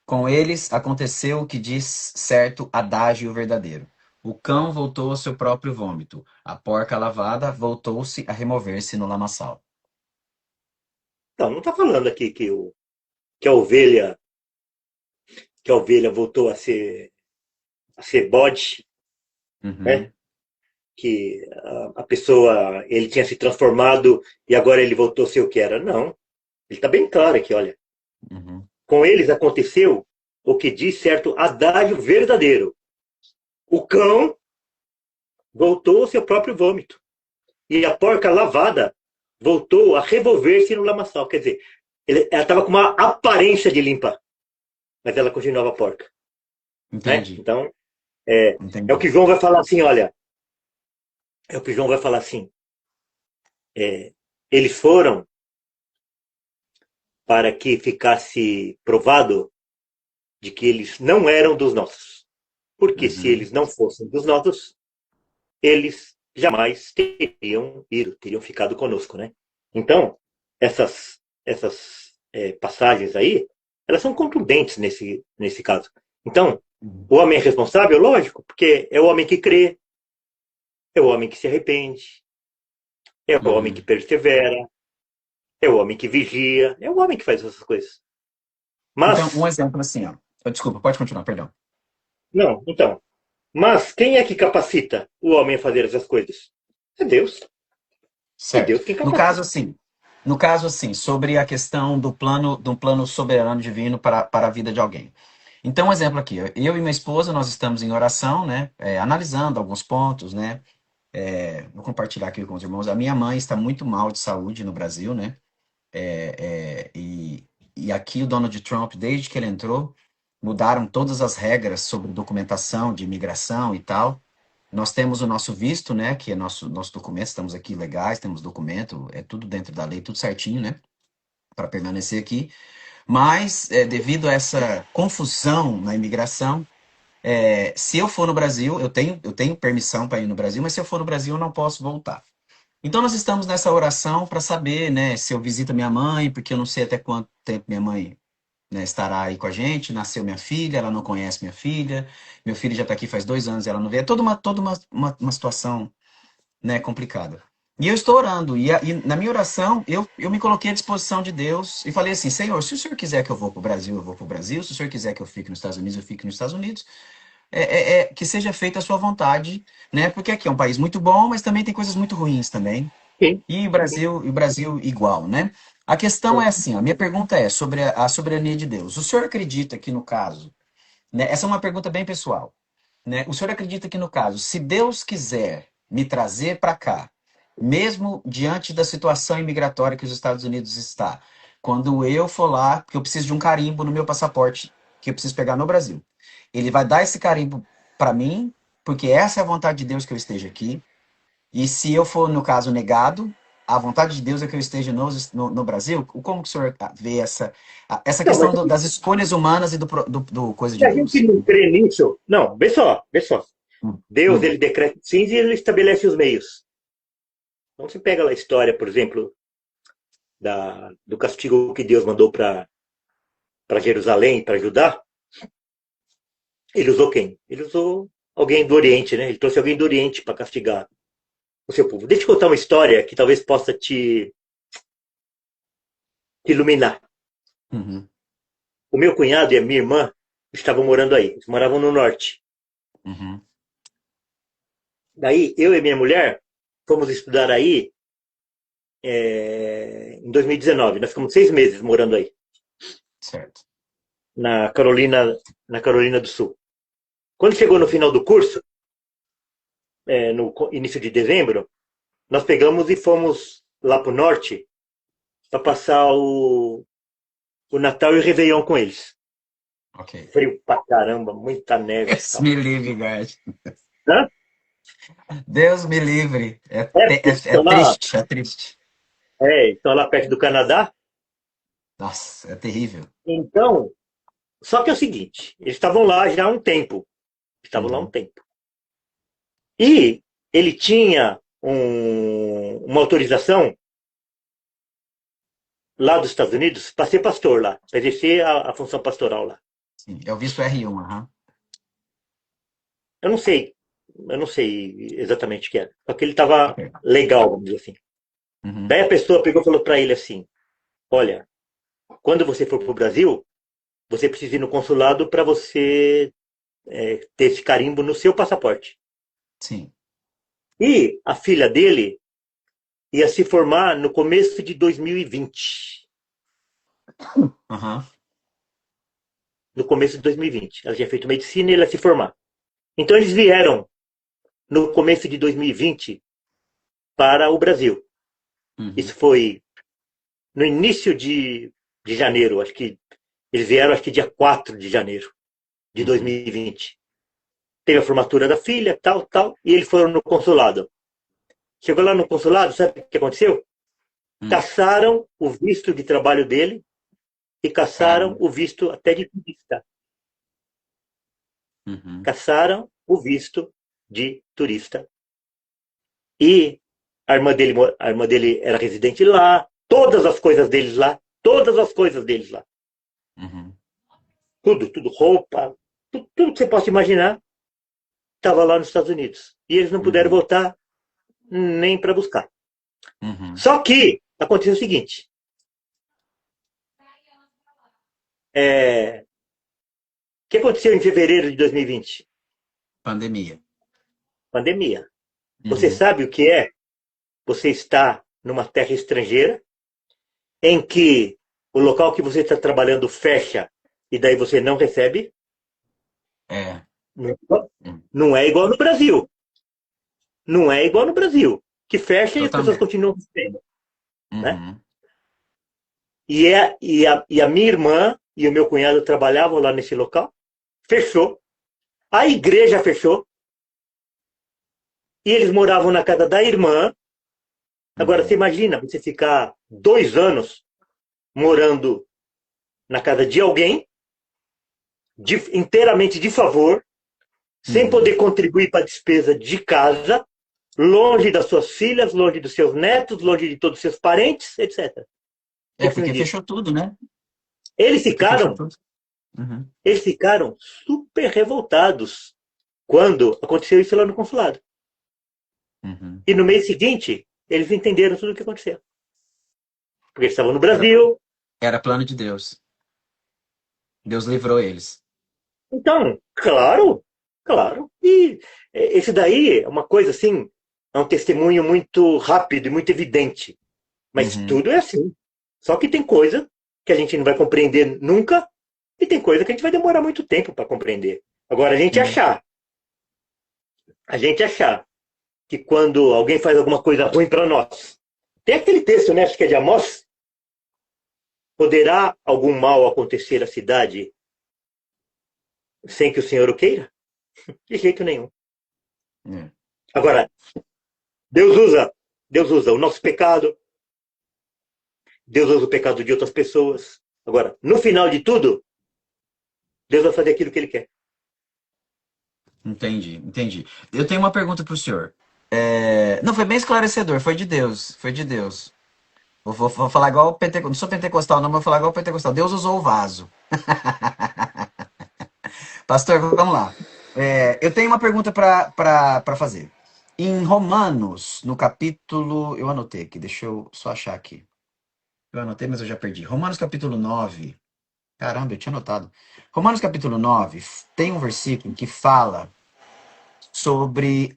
Com eles aconteceu o que diz certo adágio verdadeiro. O cão voltou ao seu próprio vômito. A porca lavada voltou-se a remover-se no lamaçal. Não, não está falando aqui que, a ovelha, que a ovelha voltou a ser bode, né? Uhum, que a pessoa, ele tinha se transformado e agora ele voltou a ser o que era. Não. Ele está bem claro aqui, olha. Uhum. Com eles aconteceu o que diz certo adágio verdadeiro. O cão voltou ao seu próprio vômito. E a porca lavada voltou a revolver-se no lamaçal. Quer dizer, ela estava com uma aparência de limpa, mas ela continuava porca. Né? Entendi. Então, é o Entendi. que João vai falar assim, olha. É o que João vai falar assim. Eles foram para que ficasse provado de que eles não eram dos nossos. Porque se Uhum. eles não fossem dos nossos, eles jamais teriam ido, teriam ficado conosco, né? Então, essas passagens aí, elas são contundentes nesse caso. Então, Uhum. o homem é responsável, lógico, porque é o homem que crê, é o homem que se arrepende, é o homem que Uhum. persevera, é o homem que vigia, é o homem que faz essas coisas. Então, um Mas, exemplo assim, ó. Desculpa, pode continuar, perdão. não, então, mas quem é que capacita o homem a fazer essas coisas? É Deus. É Certo. Deus quem capacita. No caso assim, sobre a questão do plano soberano divino para a vida de alguém. Então, um exemplo aqui, eu e minha esposa, nós estamos em oração, né, analisando alguns pontos, né, vou compartilhar aqui com os irmãos. A minha mãe está muito mal de saúde no Brasil, né, e aqui o Donald Trump, desde que ele entrou, mudaram todas as regras sobre documentação de imigração e tal. Nós temos o nosso visto, né, que é nosso documento, estamos aqui legais, temos documento, é tudo dentro da lei, tudo certinho, né, para permanecer aqui. Mas, devido a essa confusão na imigração, se eu for no Brasil, eu tenho permissão para ir no Brasil, mas se eu for no Brasil, eu não posso voltar. Então, nós estamos nessa oração para saber, né, se eu visito minha mãe, porque eu não sei até quanto tempo minha mãe, né, estará aí com a gente. Nasceu minha filha, ela não conhece minha filha. Meu filho já está aqui faz 2 anos, ela não vê. É toda uma situação, né, complicada. E eu estou orando, e na minha oração, eu me coloquei à disposição de Deus e falei assim: Senhor, se o Senhor quiser que eu vou para o Brasil, eu vou para o Brasil. Se o Senhor quiser que eu fique nos Estados Unidos, eu fique nos Estados Unidos. Que seja feita a sua vontade, né? Porque aqui é um país muito bom, mas também tem coisas muito ruins também. Sim. E o Brasil igual, né? A questão é assim, a minha pergunta é sobre a soberania de Deus. O senhor acredita que no caso, né? Essa é uma pergunta bem pessoal, né? O senhor acredita que no caso, se Deus quiser me trazer para cá, mesmo diante da situação imigratória que os Estados Unidos está, quando eu for lá, porque eu preciso de um carimbo no meu passaporte que eu preciso pegar no Brasil, ele vai dar esse carimbo para mim, porque essa é a vontade de Deus que eu esteja aqui. E se eu for, no caso, negado, a vontade de Deus é que eu esteja no Brasil? Como que o senhor vê essa Não, mas questão das escolhas humanas e do coisa se de a gente Deus? não crê nisso, não, vê só. Hum, Deus, hum, ele decreta os fins e ele estabelece os meios. Então você pega lá a história, por exemplo, do castigo que Deus mandou para Jerusalém, para Judá, ele usou quem? Ele usou alguém do Oriente, né? Ele trouxe alguém do Oriente para castigar o seu povo. Deixa eu contar uma história que talvez possa te iluminar. uhum, O meu cunhado e a minha irmã estavam morando aí, eles moravam no norte. uhum, Daí, eu e minha mulher fomos estudar aí em 2019. Nós ficamos 6 meses morando aí, certo. na Carolina do Sul. Quando chegou no final do curso, no início de dezembro, nós pegamos e fomos lá para o norte para passar o Natal e o Réveillon com eles. Ok. Frio pra caramba, muita neve e Deus tal. me livre, guys. Hã? Deus me livre. É, É, porque é triste, é triste. estão lá perto do Canadá. Nossa, é terrível. Então, só que é o seguinte, eles estavam lá já há um tempo. Estavam lá há um Uhum, tempo. E ele tinha uma autorização lá dos Estados Unidos para ser pastor lá, para exercer a função pastoral lá. sim. Eu visto R1, aham. Eu não sei, eu não sei exatamente o que era. Só que ele estava Ok. legal, vamos dizer assim. Uhum, Daí a pessoa pegou e falou para ele assim: olha, quando você for para o Brasil, você precisa ir no consulado para você ter esse carimbo no seu passaporte. sim. E a filha dele ia se formar no começo de 2020. Aham. No começo de 2020. Ela tinha feito medicina e ela ia se formar. Então eles vieram no começo de 2020 para o Brasil. Uhum. Isso foi no início de janeiro, acho que eles vieram acho que dia 4 de janeiro de Uhum. 2020. Teve a formatura da filha, tal, tal, e eles foram no consulado. Chegou lá no consulado, sabe o que aconteceu? Uhum. Caçaram o visto de trabalho dele e caçaram Caramba. o visto até de turista. Uhum. Caçaram o visto de turista. E a irmã dele era residente lá, todas as coisas deles lá, todas as coisas deles lá. Uhum. Tudo, tudo, roupa, tudo que você possa imaginar, estava lá nos Estados Unidos. E eles não puderam Uhum. voltar nem para buscar. Uhum. Só que aconteceu o seguinte: o que aconteceu em fevereiro de 2020? Pandemia. Pandemia. Você Uhum. sabe o que é? Você está numa terra estrangeira, em que o local que você está trabalhando fecha e daí você não recebe. É. Uhum. Não é igual no Brasil. Não é igual no Brasil. Que fecha e as pessoas Totalmente. continuam recebendo. Né? Uhum. E a minha irmã e o meu cunhado trabalhavam lá nesse local. Fechou. A igreja fechou. E eles moravam na casa da irmã. Agora, você Uhum. imagina você ficar 2 anos morando na casa de alguém, inteiramente de favor, sem Uhum. poder contribuir para a despesa de casa, longe das suas filhas, longe dos seus netos, longe de todos os seus parentes, etc. O É, que você me porque diz? fechou tudo, né? Eles Porque fechou ficaram, tudo. Uhum. eles ficaram super revoltados quando aconteceu isso lá no consulado. Uhum. E no mês seguinte, eles entenderam tudo o que aconteceu. Porque eles estavam no Era, Brasil. era plano de Deus. Deus livrou eles. Então, claro, claro. E esse daí é uma coisa assim, é um testemunho muito rápido e muito evidente. Mas Uhum. tudo é assim. Só que tem coisa que a gente não vai compreender nunca e tem coisa que a gente vai demorar muito tempo para compreender. Agora, Sim. a gente achar que quando alguém faz alguma coisa ruim para nós, tem aquele texto, né, acho que é de Amós, poderá algum mal acontecer à cidade sem que o Senhor o queira? De jeito nenhum. É. Agora, Deus usa, Deus usa o nosso pecado, Deus usa o pecado de outras pessoas. Agora, no final de tudo, Deus vai fazer aquilo que ele quer. Entendi, entendi. Eu tenho uma pergunta para o senhor. Não, foi bem esclarecedor, foi de Deus, foi de Deus. Vou falar igual o pentecostal, não sou pentecostal não, mas vou falar igual o pentecostal. Deus usou o vaso. Pastor, vamos lá. Eu tenho uma pergunta para fazer. Em Romanos, no capítulo. Eu anotei aqui, deixa eu só achar aqui. Eu anotei, mas eu já perdi. Romanos capítulo 9. Caramba, eu tinha anotado. Romanos capítulo 9 tem um versículo que fala sobre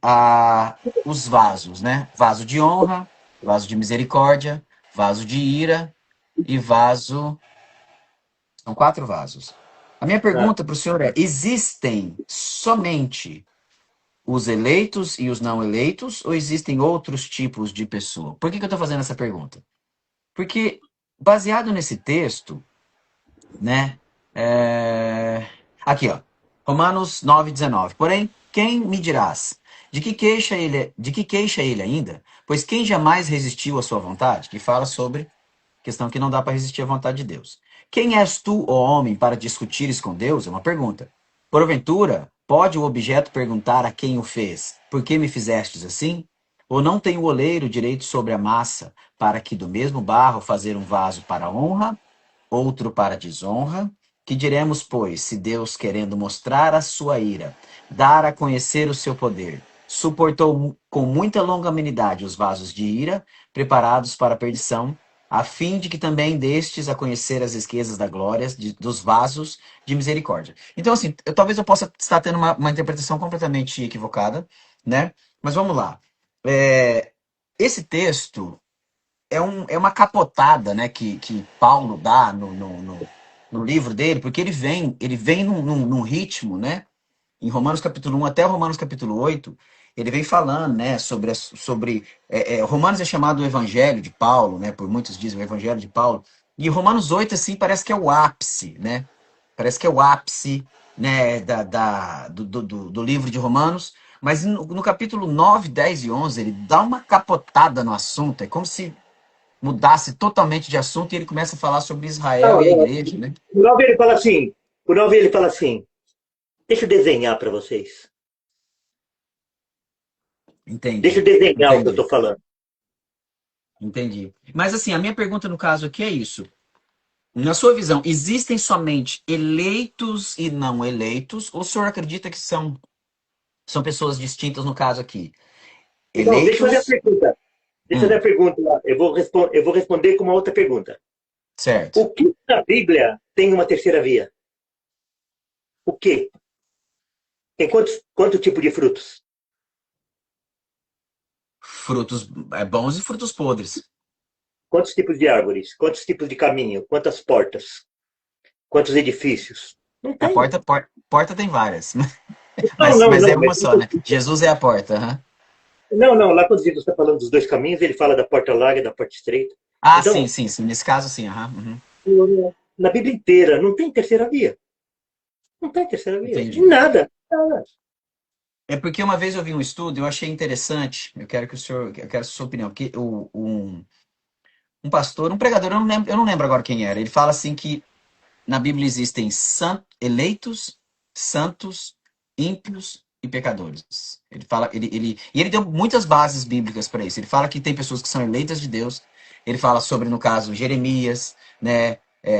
os vasos, né? Vaso de honra, vaso de misericórdia, vaso de ira e vaso. São quatro vasos. A minha Ah, pergunta para o senhor é: existem somente os eleitos e os não eleitos, ou existem outros tipos de pessoa? Por que eu estou fazendo essa pergunta? Porque, baseado nesse texto, né? Aqui, ó. Romanos 9:19. Porém, quem me dirás? De que queixa ele ainda? Pois quem jamais resistiu à sua vontade? Que fala sobre questão que não dá para resistir à vontade de Deus. Quem és tu, ó homem, para discutires com Deus? É uma pergunta. Porventura, pode o objeto perguntar a quem o fez: por que me fizestes assim? Ou não tem o oleiro direito sobre a massa, para que do mesmo barro fazer um vaso para honra, outro para desonra? Que diremos, pois, se Deus, querendo mostrar a sua ira, dar a conhecer o seu poder, suportou com muita longanimidade os vasos de ira, preparados para a perdição, a fim de que também destes a conhecer as riquezas da glória dos vasos de misericórdia. Então, assim, talvez eu possa estar tendo uma interpretação completamente equivocada, né? Mas vamos lá. é, esse texto é uma capotada, né, que Paulo dá no livro dele, porque ele vem num ritmo, né, em Romanos capítulo 1 até Romanos capítulo 8, ele vem falando, né, Romanos é chamado o Evangelho de Paulo, né, por muitos dizem o Evangelho de Paulo, e Romanos 8, assim, parece que é o ápice, né, parece que é o ápice, né, do livro de Romanos, mas no capítulo 9, 10 e 11, ele dá uma capotada no assunto, é como se mudasse totalmente de assunto e ele começa a falar sobre Israel Não, e a não. igreja, né? O 9 ele fala assim, deixa eu desenhar para vocês. Deixa eu Entendi, desenhar o que eu entendi, estou falando. entendi. Mas assim, a minha pergunta no caso aqui é isso. Na sua visão, existem somente eleitos e não eleitos? Ou o senhor acredita que são pessoas distintas no caso aqui? Então, deixa eu fazer a Eleitos, pergunta. Deixa eu fazer a pergunta. Eu vou responder com uma outra pergunta. certo. O que na Bíblia tem uma terceira via? O que? Tem quanto tipo de frutos? Frutos bons e frutos podres. Quantos tipos de árvores? Quantos tipos de caminho? Quantas portas? Quantos edifícios? Não A tem. porta tem várias, Não, mas, não, mas é não. uma só, né? Jesus é a porta. Aham. Não, não. Lá quando Jesus está falando dos dois caminhos, ele fala da porta larga e da porta estreita. Ah, sim, Então, sim, sim. Nesse caso, sim. Aham, uhum. na Bíblia inteira não tem terceira via. Não tem terceira via. Entendi. Nada. Nada. É porque uma vez eu vi um estudo, eu achei interessante. Eu quero a sua opinião, porque um pastor, um pregador, eu não lembro agora quem era. Ele fala assim que na Bíblia existem eleitos, santos, ímpios e pecadores. Ele fala, e ele deu muitas bases bíblicas para isso. Ele fala que tem pessoas que são eleitas de Deus. Ele fala sobre, no caso, Jeremias, né,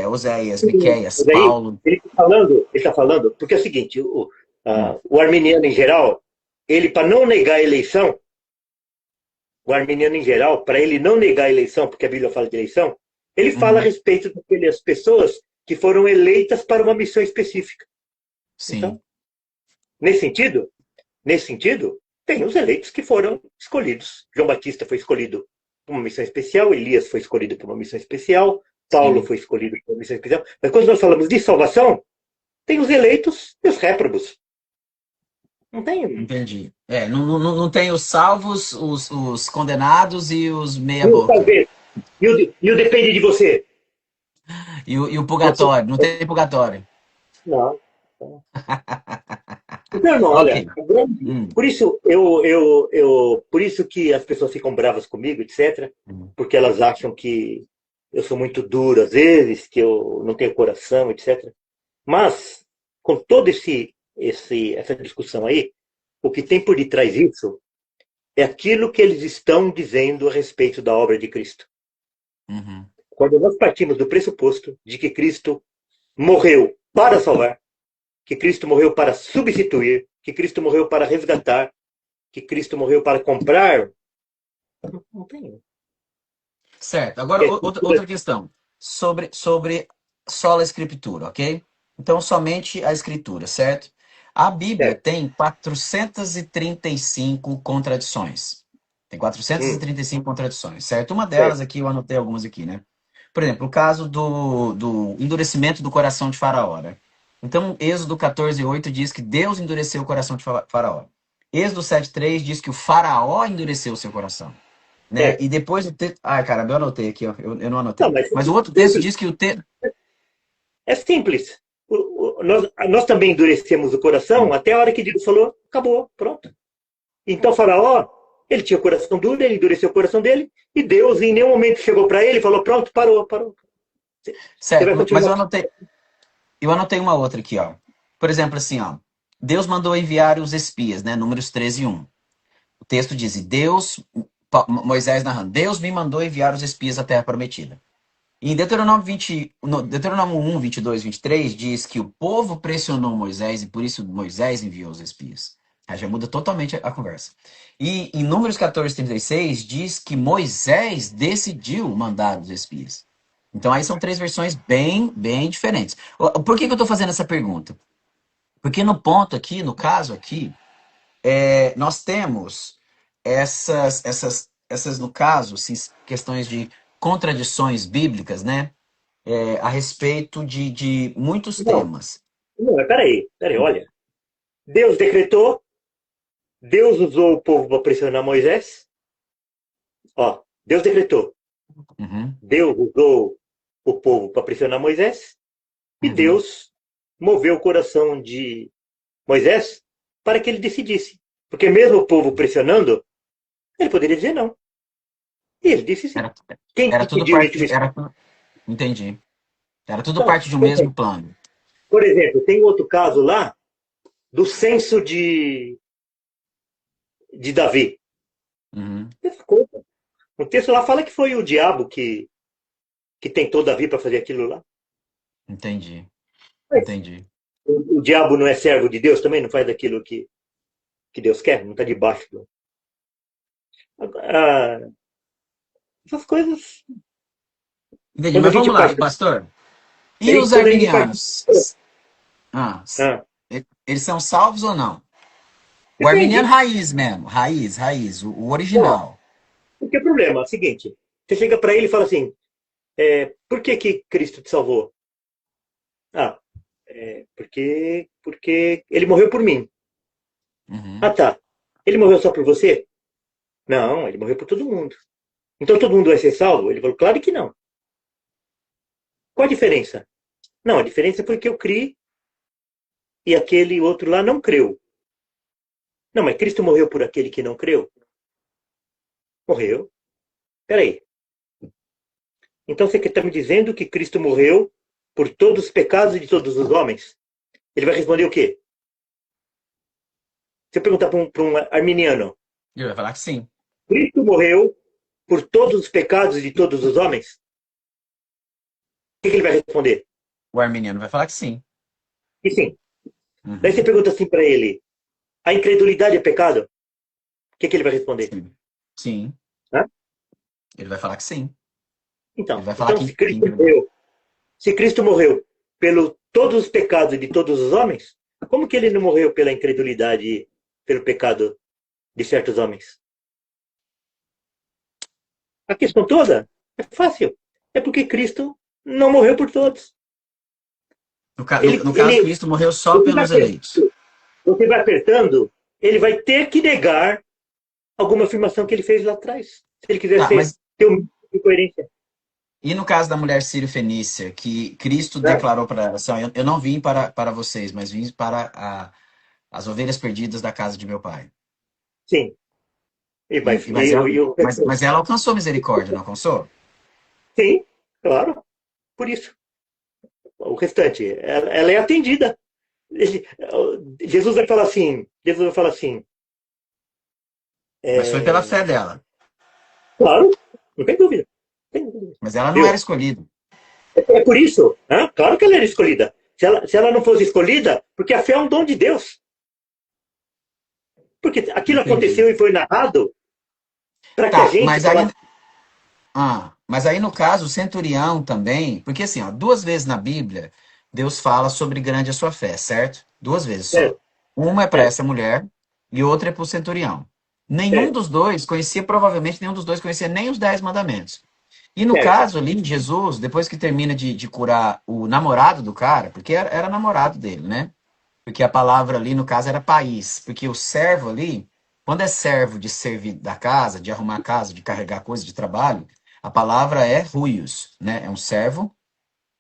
Oséias, Miqueias, Mas aí, Paulo. ele está falando, porque é o seguinte, Hum, o arminiano em geral, ele, para não negar a eleição, o arminiano em geral, para ele não negar a eleição, porque a Bíblia fala de eleição, ele fala a uhum, respeito daquelas pessoas que foram eleitas para uma missão específica. sim, Então, nesse sentido, tem os eleitos que foram escolhidos. João Batista foi escolhido para uma missão especial, Elias foi escolhido para uma missão especial, Paulo sim, foi escolhido para uma missão especial. Mas quando nós falamos de salvação, tem os eleitos e os réprobos. Não tem. entendi. Não tem os salvos, os condenados e os E o meia-boca. talvez. E o depende de você. E o Você. purgatório, não tem purgatório. Não. Então, irmão, Ok. olha, Hum, por isso que as pessoas ficam bravas comigo, etc., hum, porque elas acham que eu sou muito duro às vezes, que eu não tenho coração, etc. Mas, com toda essa discussão aí, o que tem por detrás disso é aquilo que eles estão dizendo a respeito da obra de Cristo. uhum. Quando nós partimos do pressuposto de que Cristo morreu para salvar, que Cristo morreu para substituir, que Cristo morreu para resgatar, que Cristo morreu para comprar, não tem. Certo. Agora, outra questão. Sobre sola escritura, ok? Então, somente a escritura, certo? A Bíblia Certo. tem 435 contradições. Tem quatrocentas e Hum, trinta e cinco contradições, certo? Uma delas certo. aqui, eu anotei algumas aqui, né? Por exemplo, o caso do endurecimento do coração de Faraó, né? Então, Êxodo 14:8 diz que Deus endureceu o coração de Faraó. Êxodo 7:3 diz que o Faraó endureceu o seu coração, né? Certo. E depois o texto. Ai, caramba, eu anotei aqui, ó. Eu não Não, anotei. mas Mas o outro texto diz que o texto. é simples. Nós também endurecemos o coração até a hora que Deus falou, acabou, pronto. Então Faraó, ele tinha o coração duro, ele endureceu o coração dele, e Deus em nenhum momento chegou para ele e falou, pronto, parou, parou. Você vai Certo, mas continuar. eu anotei uma outra aqui, ó. Por exemplo, assim, ó. Deus mandou enviar os espias, né? Números 13:1. O texto diz: e Deus, Moisés narrando, Deus me mandou enviar os espias à terra prometida. Em Deuteronômio 20, no Deuteronômio 1, 22, 23, diz que o povo pressionou Moisés e por isso Moisés enviou os espias. Aí já muda totalmente a conversa. E em Números 14, 36, diz que Moisés decidiu mandar os espias. Então aí são três versões bem, bem diferentes. Por que eu estou fazendo essa pergunta? Porque no ponto aqui, no caso aqui, nós temos essas no caso, assim, questões de contradições bíblicas, né? A respeito de muitos Não, temas. não, mas peraí, olha. Deus decretou, Deus usou o povo para pressionar Moisés. Ó, Deus decretou, Uhum, Deus usou o povo para pressionar Moisés e uhum. Deus moveu o coração de Moisés para que ele decidisse. Porque mesmo o povo pressionando, ele poderia dizer não. E ele disse sim. Era, Quem era que tudo pediu ele parte, tivesse? entendi. Era tudo Então, parte de um mesmo plano. por exemplo, tem outro caso lá do censo de Davi. Uhum, O texto lá fala que foi o diabo que tentou Davi para fazer aquilo lá. entendi, Mas entendi. o diabo não é servo de Deus também? Não faz aquilo que Deus quer? Não está debaixo do. Ah, essas coisas. Entendi, Quando a mas gente vamos lá, parte. pastor. E os Quando a gente parte. arminianos? Ah, Ah, eles são salvos ou não? O arminiano depende. raiz mesmo, raiz, o Ó, original. o que é o problema? É o seguinte: você chega para ele e fala assim: por que Cristo te salvou? Ah, porque ele morreu por mim. Ah, Uhum. tá. Ele morreu só por você? Não, ele morreu por todo mundo. Então todo mundo vai ser salvo? Ele falou, claro que não. Qual a diferença? Não, a diferença é porque eu criei e aquele outro lá não creu. Não, mas Cristo morreu por aquele que não creu? Morreu. Peraí. Então você está me dizendo que Cristo morreu por todos os pecados de todos os homens? Ele vai responder o quê? Se eu perguntar para um arminiano, Ele vai falar que sim. Cristo morreu por todos os pecados de todos os homens? O que ele vai responder? O arminiano vai falar que sim. E sim. Daí você Uhum. pergunta assim para ele, a incredulidade é pecado? O que ele vai responder? Sim. Sim. Hã? Ele vai falar que sim. Ele Então, vai falar então que incrível. Se Cristo morreu pelo todos os pecados de todos os homens, como que ele não morreu pela incredulidade e pelo pecado de certos homens? A questão toda é fácil. É porque Cristo não morreu por todos. No caso, Cristo morreu só Você vai pelos eleitos. apertando, você vai apertando, ele vai ter que negar alguma afirmação que ele fez lá atrás. Se ele quiser Tá, mas ter um mínimo de coerência. e no caso da mulher sírio-fenícia, que Cristo Né? declarou para ela, assim, ó, eu não vim para vocês, mas vim para as ovelhas perdidas da casa de meu pai. Sim. E, E, mas, e- mas, e, ela, e, e, mas ela alcançou misericórdia, não alcançou? sim, claro. Por isso. O restante, ela é atendida. Jesus vai falar assim, Mas foi pela é, fé dela. claro, não tem dúvida. Tem dúvida. Mas ela não era Viu? escolhida. É por isso, né? Claro que ela era escolhida. Se ela não fosse escolhida, porque a fé é um dom de Deus. Porque aquilo Entendi. aconteceu e foi narrado para que a Tá, gente mas aí, falasse, no caso, o centurião também, porque assim, ó, duas vezes na Bíblia, Deus fala sobre grande a sua fé, certo? Duas vezes só. certo, Uma é para certo, essa mulher e outra é para o centurião. certo, Provavelmente nenhum dos dois conhecia nem os 10 mandamentos. E no certo, caso ali, Jesus, depois que termina de curar o namorado do cara, porque era namorado dele, né? Porque a palavra ali, no caso, era país. Porque o servo ali, quando é servo de servir da casa, de arrumar a casa, de carregar coisas de trabalho, a palavra é ruios, né? É um servo,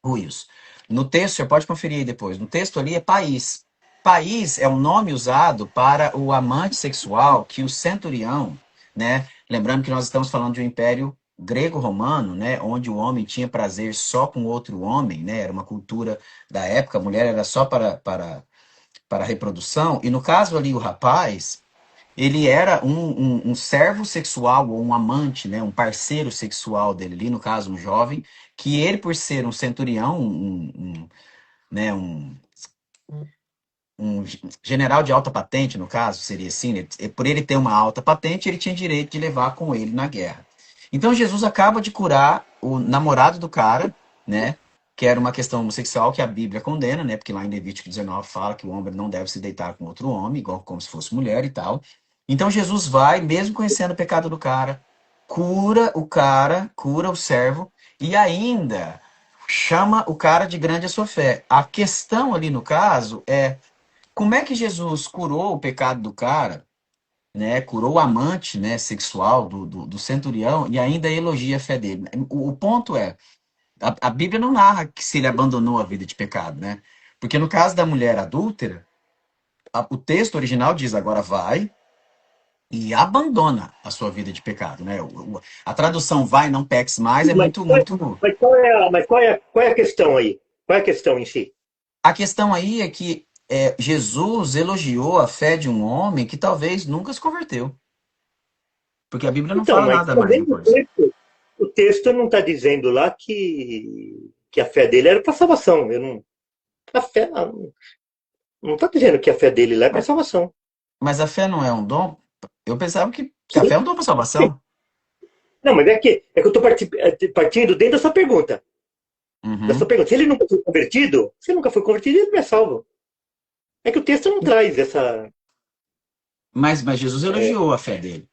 ruios. No texto, você pode conferir aí depois, no texto ali é país. País é um nome usado para o amante sexual que o centurião, né? Lembrando que nós estamos falando de um império grego-romano, né? Onde o homem tinha prazer só com outro homem, né? Era uma cultura da época, a mulher era só para a reprodução, e no caso ali o rapaz, ele era um servo sexual ou um amante, né, um parceiro sexual dele ali, no caso um jovem, que ele por ser um centurião, né, um general de alta patente, no caso, seria assim, por ele ter uma alta patente, ele tinha direito de levar com ele na guerra. Então Jesus acaba de curar o namorado do cara, né? Que era uma questão homossexual que a Bíblia condena, né? Porque lá em Levítico 19 fala que o homem não deve se deitar com outro homem, igual como se fosse mulher e tal. Então Jesus vai, mesmo conhecendo o pecado do cara, cura o servo e ainda chama o cara de grande a sua fé. A questão ali no caso é como é que Jesus curou o pecado do cara, né? Curou o amante, né, sexual do centurião e ainda elogia a fé dele. O ponto é, a Bíblia não narra que se ele abandonou a vida de pecado, né? Porque no caso da mulher adúltera, o texto original diz agora vai e abandona a sua vida de pecado, né? A tradução vai, não peques mais é Mas, muito, muito. qual é a questão aí? Qual é a questão em si? A questão aí é que Jesus elogiou a fé de um homem que talvez nunca se converteu. Porque a Bíblia não Então, fala mas nada mais também depois. o texto não está dizendo lá que a fé dele era para salvação. A fé não está dizendo que a fé dele lá é para Mas, salvação. mas a fé não é um dom? Eu pensava que a Sim, fé é um dom para sim. salvação. Não, mas é que eu estou partindo dentro dessa pergunta. Uhum. Se ele nunca foi convertido, se ele nunca foi convertido, ele não é salvo. É que o texto não traz essa. Mas Jesus É, elogiou a fé dele.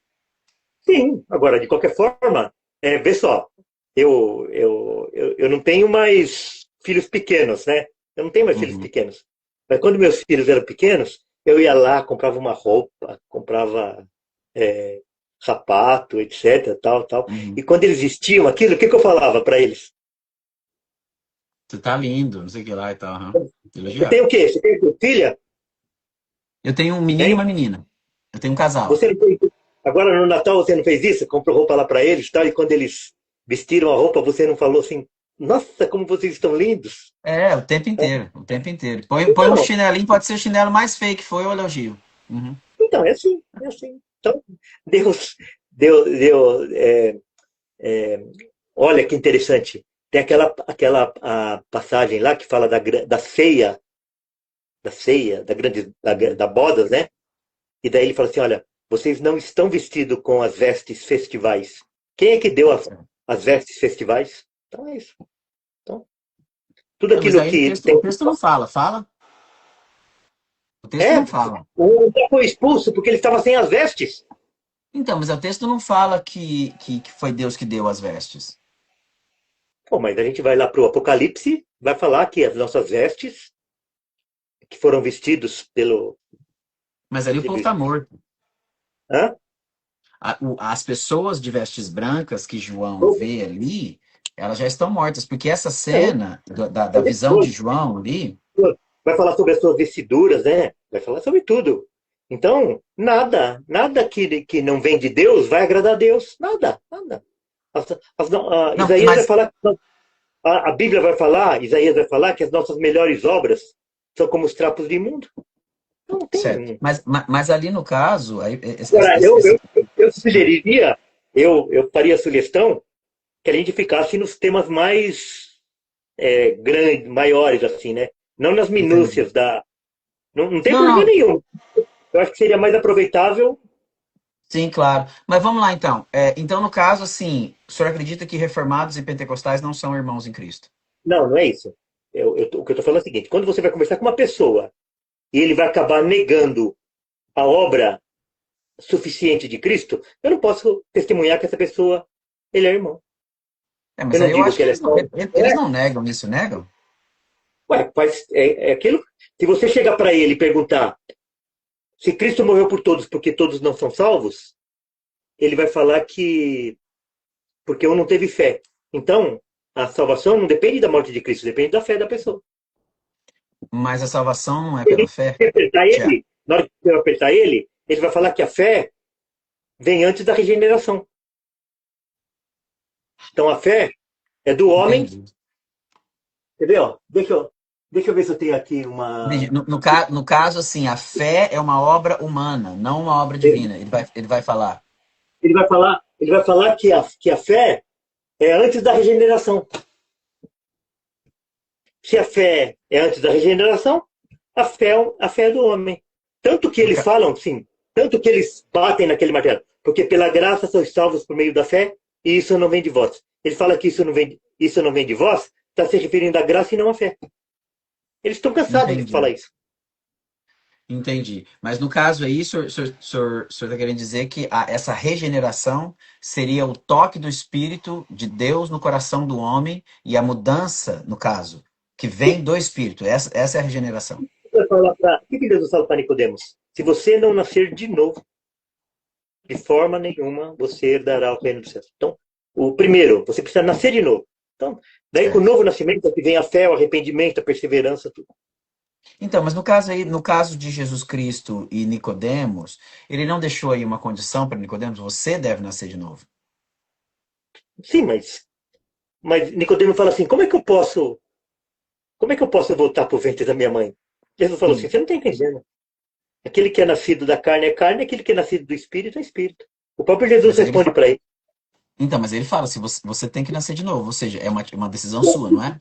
sim, agora, de qualquer forma, vê só, eu não tenho mais filhos pequenos, né? Eu não tenho mais filhos Uhum. pequenos. Mas quando meus filhos eram pequenos, eu ia lá, comprava uma roupa, comprava é, sapato, etc, tal, tal. E Uhum. quando eles vestiam aquilo, o que eu falava para eles? Você tá lindo, não sei o que lá e tal. Uhum. Você tem Elogiar. o quê? Você tem filha? Eu tenho um menino e uma Hein? menina. Eu tenho um casal. Você não fez... Agora no Natal você não fez isso? Comprou roupa lá para eles, tal, e quando eles vestiram a roupa, você não falou assim: "Nossa, como vocês estão lindos"? É, o tempo inteiro, o tempo inteiro. Põe um Então, chinelinho, pode ser o chinelo mais feio que foi, eu elogio. Uhum. então é assim, é assim. Então Deus, Deus, olha que interessante. Tem aquela a passagem lá que fala da ceia, da grande da bodas, né? E daí ele fala assim: olha, vocês não estão vestidos com as vestes festivais. Quem é que deu as vestes festivais? Então é isso. Então, tudo Não, mas aquilo aí que o tem. texto não fala, fala? O texto É, não fala. o José foi expulso porque ele estava sem as vestes. Então, mas o texto não fala que foi Deus que deu as vestes. Pô, mas a gente vai lá para o Apocalipse, vai falar que as nossas vestes, que foram vestidos pelo. Mas ali o povo está morto. Hã? As pessoas de vestes brancas que João vê ali, elas já estão mortas, porque essa cena da visão de João ali, Vai falar sobre as suas vestiduras, né? Vai falar sobre tudo. Então, nada que não vem de Deus vai agradar a Deus. Nada, nada. não, Isaías vai mas falar, a Bíblia vai falar, Isaías vai falar que as nossas melhores obras são como os trapos de imundo. Não certo, tem. mas ali no caso, aí, Agora, eu sugeriria, eu faria a sugestão que a gente ficasse nos temas mais grandes, maiores, assim, né? Não nas entendi. minúcias da. Não, não tem Não, problema não, nenhum. Eu acho que seria mais aproveitável. sim, claro. Mas vamos lá então. Então, no caso, assim, o senhor acredita que reformados e pentecostais não são irmãos em Cristo? Não, não é isso. O que eu estou falando é o seguinte: quando você vai conversar com uma pessoa e ele vai acabar negando a obra suficiente de Cristo, eu não posso testemunhar que essa pessoa ele é irmão. Eu Mas não aí eu digo acho que que ela é eles não, salva. eles não negam isso, negam? Ué, é aquilo. Se você chegar para ele e perguntar se Cristo morreu por todos porque todos não são salvos, ele vai falar que porque um não teve fé. Então, a salvação não depende da morte de Cristo, depende da fé da pessoa. Mas a salvação não é Se a pela gente fé? apertar Tiago, ele, na hora que eu apertar ele, ele vai falar que a fé vem antes da regeneração. Então, a fé é do homem. entendi. Entendeu? Deixa eu ver se eu tenho aqui Entendi. uma. No caso, assim, a fé é uma obra humana, não uma obra divina. Ele vai falar. Ele vai falar que a fé é antes da regeneração. Se a fé é antes da regeneração, a fé é do homem. Tanto que No eles ca- falam, sim, tanto que eles batem naquele martelo. Porque pela graça sois salvos por meio da fé, e isso não vem de vós. Ele fala que isso não vem de vós, está se referindo à graça e não à fé. Eles estão cansados de falar Entendi. isso. Entendi. Mas no caso aí, o senhor está querendo dizer que essa regeneração seria o toque do Espírito de Deus no coração do homem e a mudança, no caso, que vem do Espírito. Essa é a regeneração. O que Jesus fala para Nicodemos? Se você não nascer de novo, de forma nenhuma você herdará o reino dos céus. Então, o primeiro, você precisa nascer de novo. Então, daí com o Certo. novo nascimento é que vem a fé, o arrependimento, a perseverança, tudo. Então, mas no caso aí, no caso de Jesus Cristo e Nicodemos, ele não deixou aí uma condição para Nicodemos, você deve nascer de novo. Sim, mas Nicodemo fala assim, como é que eu posso voltar para o ventre da minha mãe? Jesus falou assim, Sim. você não está entendendo. Aquele que é nascido da carne é carne, aquele que é nascido do espírito é espírito. O próprio Jesus Mas aí ele responde para ele. Então, mas ele fala, se você tem que nascer de novo, ou seja, é uma decisão sua, não é?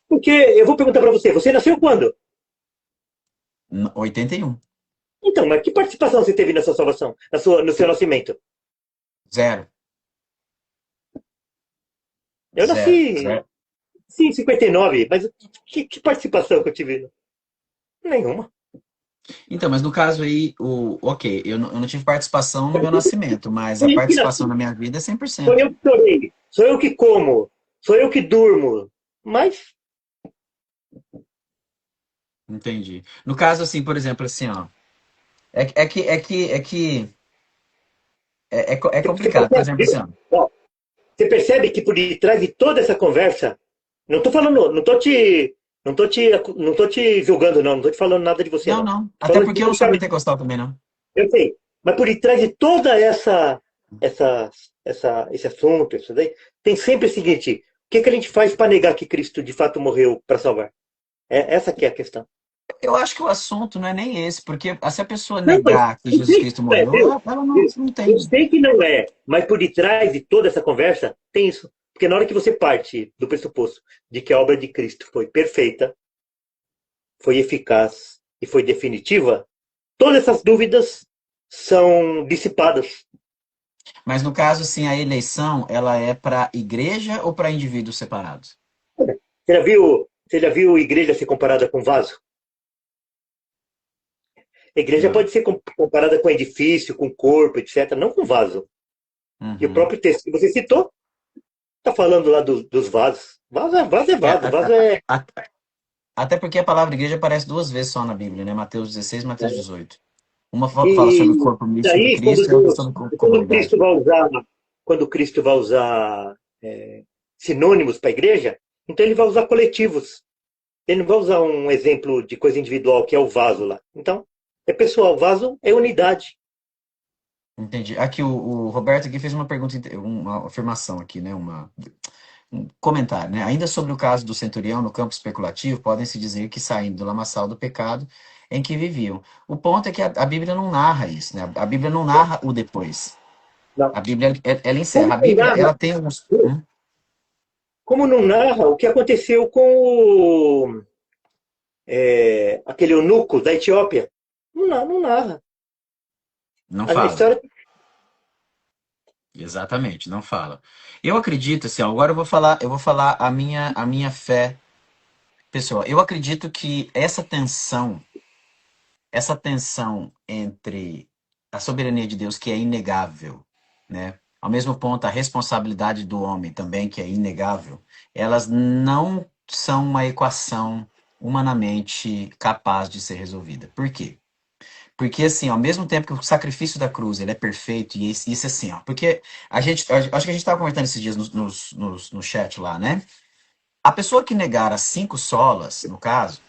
Porque eu vou perguntar para você nasceu quando? 81. Então, mas que participação você teve nessa salvação, no seu nascimento? Zero. Eu Zero. nasci, Zero. sim, em 59, mas que participação que eu tive? Nenhuma. Então, mas no caso aí, ok, eu não tive participação no meu nascimento, mas a Foi eu que participação nasci, na minha vida é sou 100%. eu que chorei, sou eu que como, sou eu que durmo. Mas, Entendi. No caso, assim, por exemplo, assim, ó, é você complicado. Por exemplo, assim, percebe, ó, ó, você percebe que por detrás de toda essa conversa, não tô falando, não tô te julgando, não tô te falando nada de você, não, não. não, Tô até falando porque eu não sou especificamente, pentecostal também, não. eu sei, mas por detrás de toda essa, esse assunto, isso daí, tem sempre o seguinte: o que a gente faz para negar que Cristo de fato morreu para salvar? Essa que é a questão. Eu acho que o assunto não é nem esse, porque se a pessoa Não, mas negar que eu Jesus sei que Cristo não é, morreu, viu? ela não, Eu, não eu tem. sei que não é, mas por detrás de toda essa conversa tem isso. Porque na hora que você parte do pressuposto de que a obra de Cristo foi perfeita, foi eficaz e foi definitiva, todas essas dúvidas são dissipadas. Mas no caso, assim, a eleição, ela é para igreja ou para indivíduos separados? Você já viu igreja ser comparada com vaso? A igreja Não. pode ser comparada com edifício, com corpo, etc., não com vaso. E o Uhum. próprio texto que você citou está falando lá dos vasos. Vaso é É, vaso, vaso é. a- até porque a palavra igreja aparece duas vezes só na Bíblia, né? Mateus 16 e Mateus 18. Uma fala sobre o E corpo místico de daí, quando Cristo e outra Deus, sobre quando comunidade. Cristo vai usar, quando Cristo vai usar sinônimos para a igreja, então ele vai usar coletivos. Ele não vai usar um exemplo de coisa individual, que é o vaso lá. Então, é pessoal, vaso é unidade. Entendi. Aqui o Roberto aqui fez uma pergunta, uma afirmação aqui, né? Um comentário, né? Ainda sobre o caso do centurião no campo especulativo, podem-se dizer que saindo do lamaçal do pecado em que viviam. O ponto é que a Bíblia não narra isso, né? A Bíblia não narra o depois. Não. A Bíblia, ela Como encerra. A não Bíblia, narra, ela tem alguns. como não narra o que aconteceu com aquele eunuco da Etiópia? Não narra. Não A fala. história. Exatamente, não fala. Eu acredito, assim, ó, agora eu vou falar a minha fé pessoal. Eu acredito que essa tensão entre a soberania de Deus, que é inegável, né? Ao mesmo ponto, a responsabilidade do homem também, que é inegável, elas não são uma equação humanamente capaz de ser resolvida. Por quê? Porque, assim, ao mesmo tempo que o sacrifício da cruz ele é perfeito, e isso assim, ó, porque acho que a gente estava comentando esses dias no chat lá, né? A pessoa que negar as cinco solas, no caso,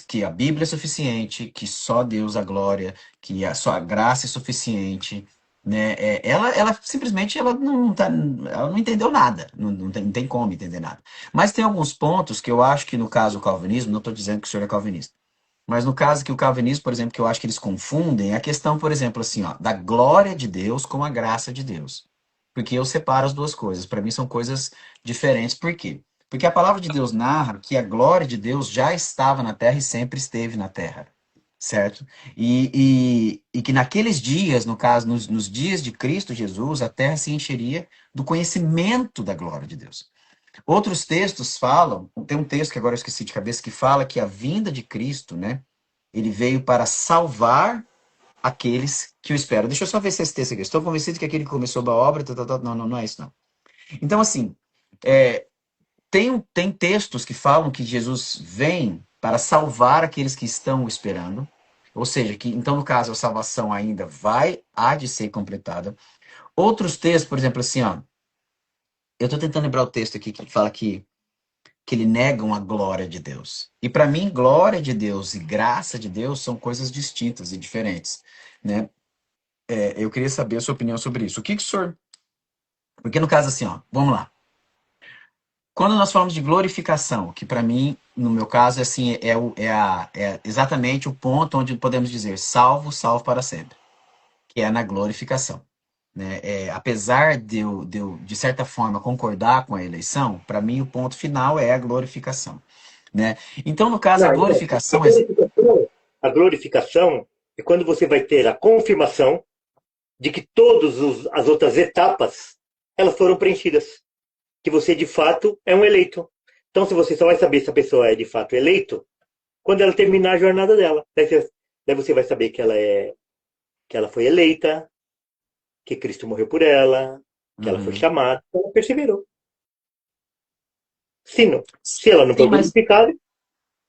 que a Bíblia é suficiente, que só Deus a glória, que a sua graça é suficiente, né? Ela simplesmente ela não entendeu nada, não tem como entender nada. Mas tem alguns pontos que eu acho que no caso do calvinismo, não estou dizendo que o senhor é calvinista, mas no caso que o calvinismo, por exemplo, que eu acho que eles confundem, é a questão, por exemplo, assim, ó, da glória de Deus com a graça de Deus. Porque eu separo as duas coisas. Para mim são coisas diferentes. Por quê? Porque a palavra de Deus narra que a glória de Deus já estava na terra e sempre esteve na terra. Certo? E que naqueles dias, no caso, nos dias de Cristo Jesus, a terra se encheria do conhecimento da glória de Deus. Outros textos falam, tem um texto que agora eu esqueci de cabeça, que fala que a vinda de Cristo, né? Ele veio para salvar aqueles que o esperam. Deixa eu só ver se esse texto aqui. Estou convencido que aquele que começou a obra. Não, não, não é isso, não. Então, assim, é, tem textos que falam que Jesus vem para salvar aqueles que estão esperando. Ou seja, que então, no caso, a salvação ainda há de ser completada. Outros textos, por exemplo, assim, ó. Eu estou tentando lembrar o texto aqui que fala que ele negam a glória de Deus. E para mim, glória de Deus e graça de Deus são coisas distintas e diferentes, né? Eu queria saber a sua opinião sobre isso. O que o senhor... Porque no caso assim, ó, vamos lá. Quando nós falamos de glorificação, que para mim, no meu caso, assim, é exatamente o ponto onde podemos dizer salvo, salvo para sempre, que é na glorificação. Né? Apesar de certa forma, concordar com a eleição, para mim o ponto final é a glorificação. Né? Então, no caso, a Não, então, glorificação... a glorificação é quando você vai ter a confirmação de que todas as outras etapas elas foram preenchidas. Que você, de fato, é um eleito. Então, se você só vai saber se a pessoa é, de fato, eleito, quando ela terminar a jornada dela. Daí você vai saber que ela foi eleita, que Cristo morreu por ela, que ela foi Uhum. chamada, ela perseverou. Se ela não Sim, for glorificada,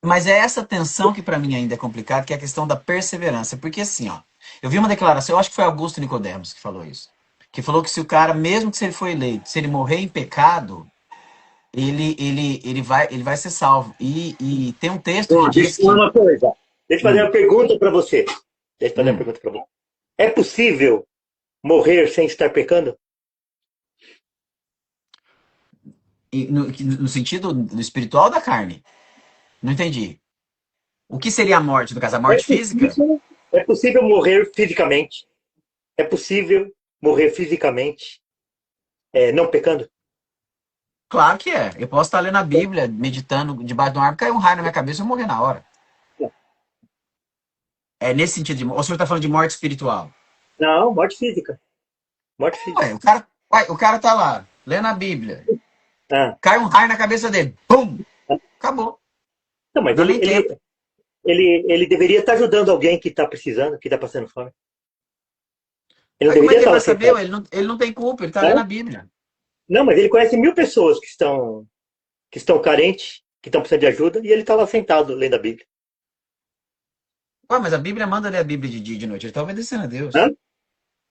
mas é essa tensão que para mim ainda é complicada, que é a questão da perseverança. Porque assim, ó, eu vi uma declaração, eu acho que foi Augusto Nicodemos que falou isso. Que falou que se o cara, mesmo que se ele for eleito, se ele morrer em pecado, ele vai ser salvo. E tem um texto que ó, deixa diz eu falar que. uma coisa. Deixa eu fazer uma Hum, pergunta para você. Deixa eu fazer uma hum, pergunta para você. É possível morrer sem estar pecando? no sentido do espiritual ou da carne? Não entendi. O que seria a morte, no caso, a É morte física? possível, é possível morrer fisicamente. É possível morrer fisicamente não pecando? Claro que é. Eu posso estar lendo a Bíblia, meditando debaixo de uma árvore, cair um raio na minha cabeça e eu morrer na hora. É nesse sentido de. Ou o senhor está falando de morte espiritual? Não, morte física. Morte Ué, física. o cara tá lá, lendo a Bíblia. Ah, Cai um raio na cabeça dele. Pum! Acabou. não, mas Não dá ele, nem tempo. ele, ele deveria estar ajudando alguém que está precisando, que está passando fome. Ele não Mas como é deveria que ele estar vai lá saber? sentado. Ué? Ele não tem culpa, ele tá lendo Né? a Bíblia. Não, mas ele conhece 1.000 pessoas que estão carentes, que estão precisando de ajuda, e ele está lá sentado lendo a Bíblia. Ué, mas a Bíblia manda ler a Bíblia de dia e de noite. Ele tá obedecendo a Hã? Deus.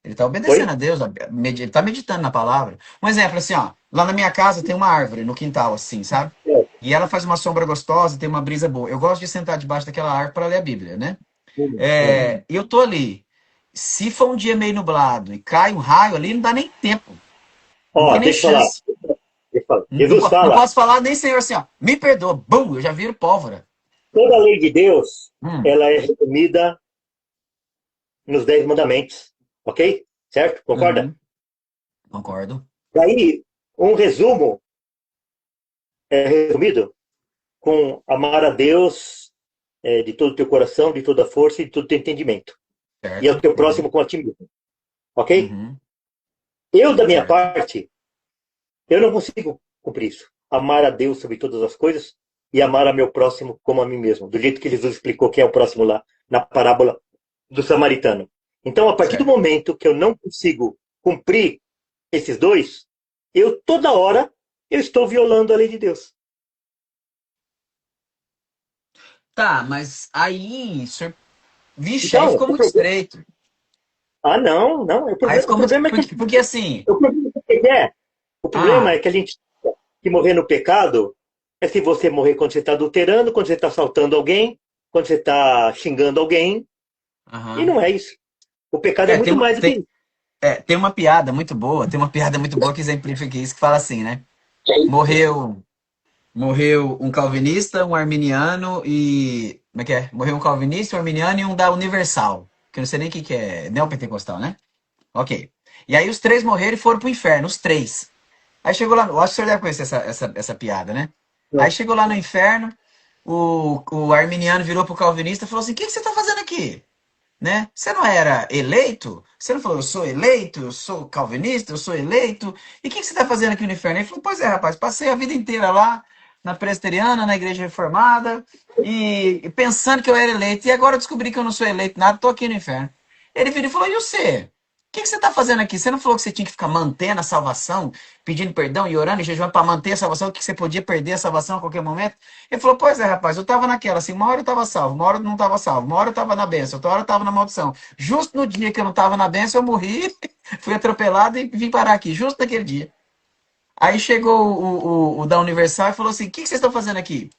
Ele tá obedecendo Oi? a Deus, ele tá meditando na palavra. Um exemplo, assim, ó. Lá na minha casa tem uma árvore no quintal, assim, sabe? É. E ela faz uma sombra gostosa, tem uma brisa boa. Eu gosto de sentar debaixo daquela árvore para ler a Bíblia, né? E eu tô ali. Se for um dia meio nublado e cai um raio ali, não dá nem tempo. Não Ó, tem nem deixa eu falar. chance. Deixa eu falar. Não, Jesus não fala, posso falar nem Senhor assim, ó. Me perdoa. Bum, eu já viro pólvora. toda a lei de Deus, Hum, ela é resumida nos 10 mandamentos. Ok? Certo? Concorda? uhum, concordo. Daí, um resumo é resumido com amar a Deus de todo o teu coração, de toda a força e de todo o teu entendimento. E ao Certo. teu próximo Uhum, com a ti mesmo. Ok? uhum, Eu, da minha certo. parte, eu não consigo cumprir isso. Amar a Deus sobre todas as coisas e amar a meu próximo como a mim mesmo. Do jeito que Jesus explicou que é o próximo lá, na parábola do samaritano. Então, a partir do Certo. momento que eu não consigo cumprir esses dois, eu toda hora eu estou violando a lei de Deus. Tá, mas aí, senhor... Vixe, aí Então, ficou o muito problema... estreito. Ah, não, não. O Aí problema, o ficou muito. problema é que Porque assim. o problema é, o problema é Ah, que a gente que morrer no pecado é se você morrer quando você está adulterando, quando você está assaltando alguém, quando você está xingando alguém, e aham. não é isso. O pecado é É, tem muito uma, mais do que tem, isso. tem uma piada muito boa, tem uma piada muito boa que exemplifica isso, que fala assim, né? Morreu, morreu um calvinista, um arminiano e. Como é que é? Morreu um calvinista, um arminiano e um da Universal. Que eu não sei nem o que é. Neopentecostal, né? Ok. E aí os três morreram e foram pro inferno, os três. Aí chegou lá, eu acho que o senhor deve conhecer essa piada, né? Aí chegou lá no inferno, o arminiano virou pro calvinista e falou assim: o que que você tá fazendo aqui? Né? Você não era eleito? Você não falou, eu sou eleito, eu sou calvinista, eu sou eleito. E o que que você está fazendo aqui no inferno? Ele falou, pois é, rapaz, passei a vida inteira lá na presbiteriana, na igreja reformada, e pensando que eu era eleito, e agora eu descobri que eu não sou eleito nada, tô aqui no inferno. Ele virou e falou, e você? O que você está fazendo aqui? Você não falou que você tinha que ficar mantendo a salvação, pedindo perdão e orando e jejuando para manter a salvação, que você podia perder a salvação a qualquer momento? Ele falou, pois é, rapaz, eu estava naquela, assim, uma hora eu estava salvo, uma hora eu não estava salvo, uma hora eu estava na bênção, outra hora eu estava na maldição. Justo no dia que eu não estava na bênção, eu morri, fui atropelado e vim parar aqui, justo naquele dia. Aí chegou o da Universal e falou assim, o que vocês estão fazendo aqui?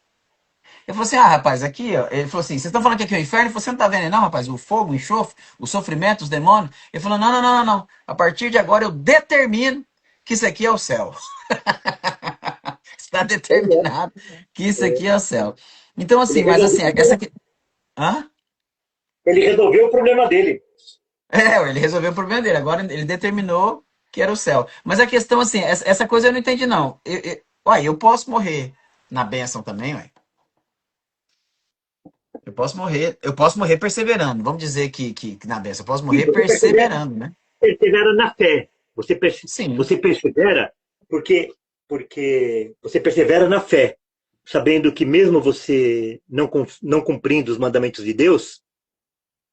Ele falou assim, ah, rapaz, aqui, ó. Ele falou assim, vocês estão falando que aqui é o inferno? Ele falou, você não tá vendo, não, rapaz, o fogo, o enxofre, o sofrimento, os demônios? Ele falou, não, não, não, não, não. A partir de agora eu determino que isso aqui é o céu. Está determinado que isso aqui é o céu. Então, Ele assim, mas assim, resolveu, essa aqui. Hã? ele resolveu o problema dele. É, ele resolveu o problema dele. Agora ele determinou que era o céu. Mas a questão, assim, essa coisa eu não entendi, não. Uai, eu posso morrer na bênção também, uai. Eu posso morrer perseverando. Vamos dizer que na bênção, eu posso E morrer você persevera, perseverando, né? persevera na fé. Sim. Você persevera porque você persevera na fé, sabendo que mesmo você não cumprindo os mandamentos de Deus,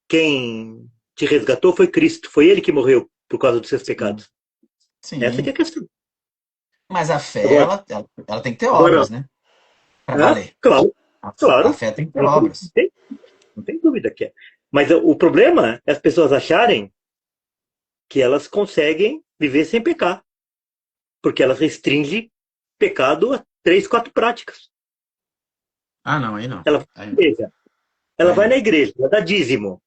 quem te resgatou foi Cristo. Foi Ele que morreu por causa dos seus Sim. pecados. Essa que é Sim. a questão. Mas a fé, Agora, ela tem que ter agora obras, né? Para né? valer. Claro, A claro. fé tem que ter Claro, obras. não tem dúvida que é. Mas o problema é as pessoas acharem que elas conseguem viver sem pecar, porque elas restringem pecado a três, quatro práticas. Ah, não, aí não. Ela vai Aí na não. igreja, ela Aí vai na não. igreja, ela dá dízimo,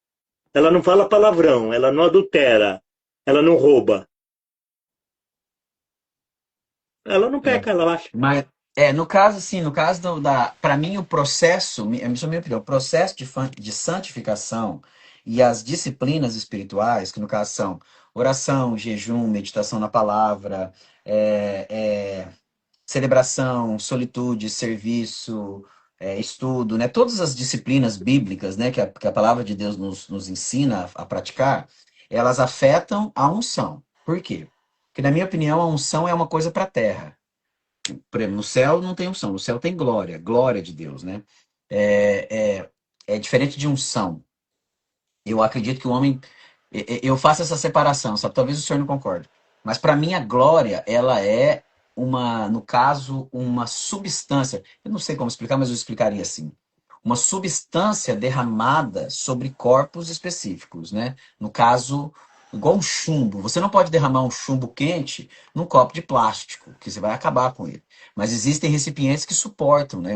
ela não fala palavrão, ela não adultera, ela não rouba, ela não É. peca, ela acha. Mas, no caso, assim, no caso para mim, o processo, isso é a minha opinião, o processo de santificação e as disciplinas espirituais, que no caso são oração, jejum, meditação na palavra, é, é, celebração, solitude, serviço, estudo, né? Todas as disciplinas bíblicas, né, que a palavra de Deus nos ensina a praticar, elas afetam a unção. Por quê? Porque, na minha opinião, a unção é uma coisa para a terra. Por exemplo, no céu não tem unção, no céu tem glória, glória de Deus, né? É, é diferente de unção. Eu acredito que o homem. Eu faço essa separação, sabe? Talvez o senhor não concorde. Mas para mim a glória, ela é no caso, uma substância. Eu não sei como explicar, mas eu explicaria assim. Uma substância derramada sobre corpos específicos, né? No caso, igual um chumbo. Você não pode derramar um chumbo quente num copo de plástico, que você vai acabar com ele. Mas existem recipientes que suportam, né?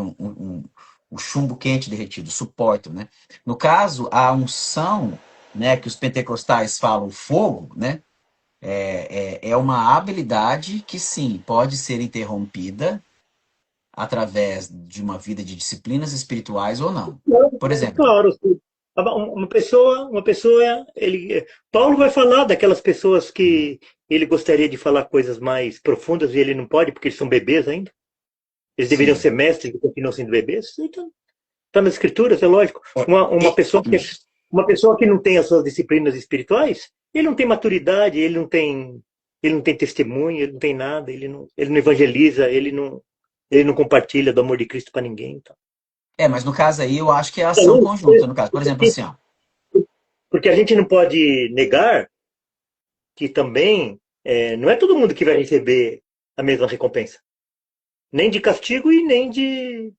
O chumbo quente derretido, suportam, né? No caso, a unção, né, que os pentecostais falam fogo, né, é uma habilidade que sim, pode ser interrompida através de uma vida de disciplinas espirituais ou não. Por exemplo, Claro, sim. Paulo vai falar daquelas pessoas que ele gostaria de falar coisas mais profundas e ele não pode porque eles são bebês ainda. Eles deveriam sim. ser mestres e continuam sendo bebês. Então, está nas escrituras, é lógico. Isso. Uma pessoa que não tem as suas disciplinas espirituais, ele não tem maturidade, ele não tem testemunho, ele não tem nada, ele não evangeliza, ele não compartilha do amor de Cristo para ninguém. Então. Mas no caso aí eu acho que é ação conjunta, no caso. Por exemplo, assim, ó. Porque a gente não pode negar que também não é todo mundo que vai receber a mesma recompensa. Nem de castigo e nem de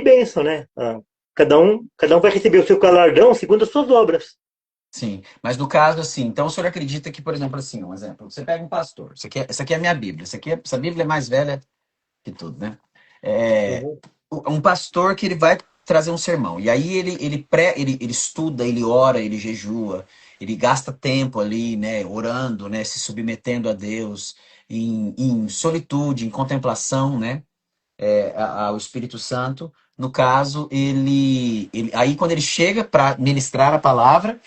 bênção, né? Cada um vai receber o seu galardão segundo as suas obras. Sim, mas no caso, assim, então o senhor acredita que, por exemplo, assim, um exemplo, você pega um pastor, essa aqui é a minha Bíblia, essa Bíblia é mais velha que tudo, né? É, Uhum. um pastor que ele vai trazer um sermão. E aí ele estuda, ele ora, ele jejua, ele gasta tempo ali, né, orando, né, se submetendo a Deus, em solitude, em contemplação, né, ao Espírito Santo. No caso, aí quando ele chega para ministrar a palavra,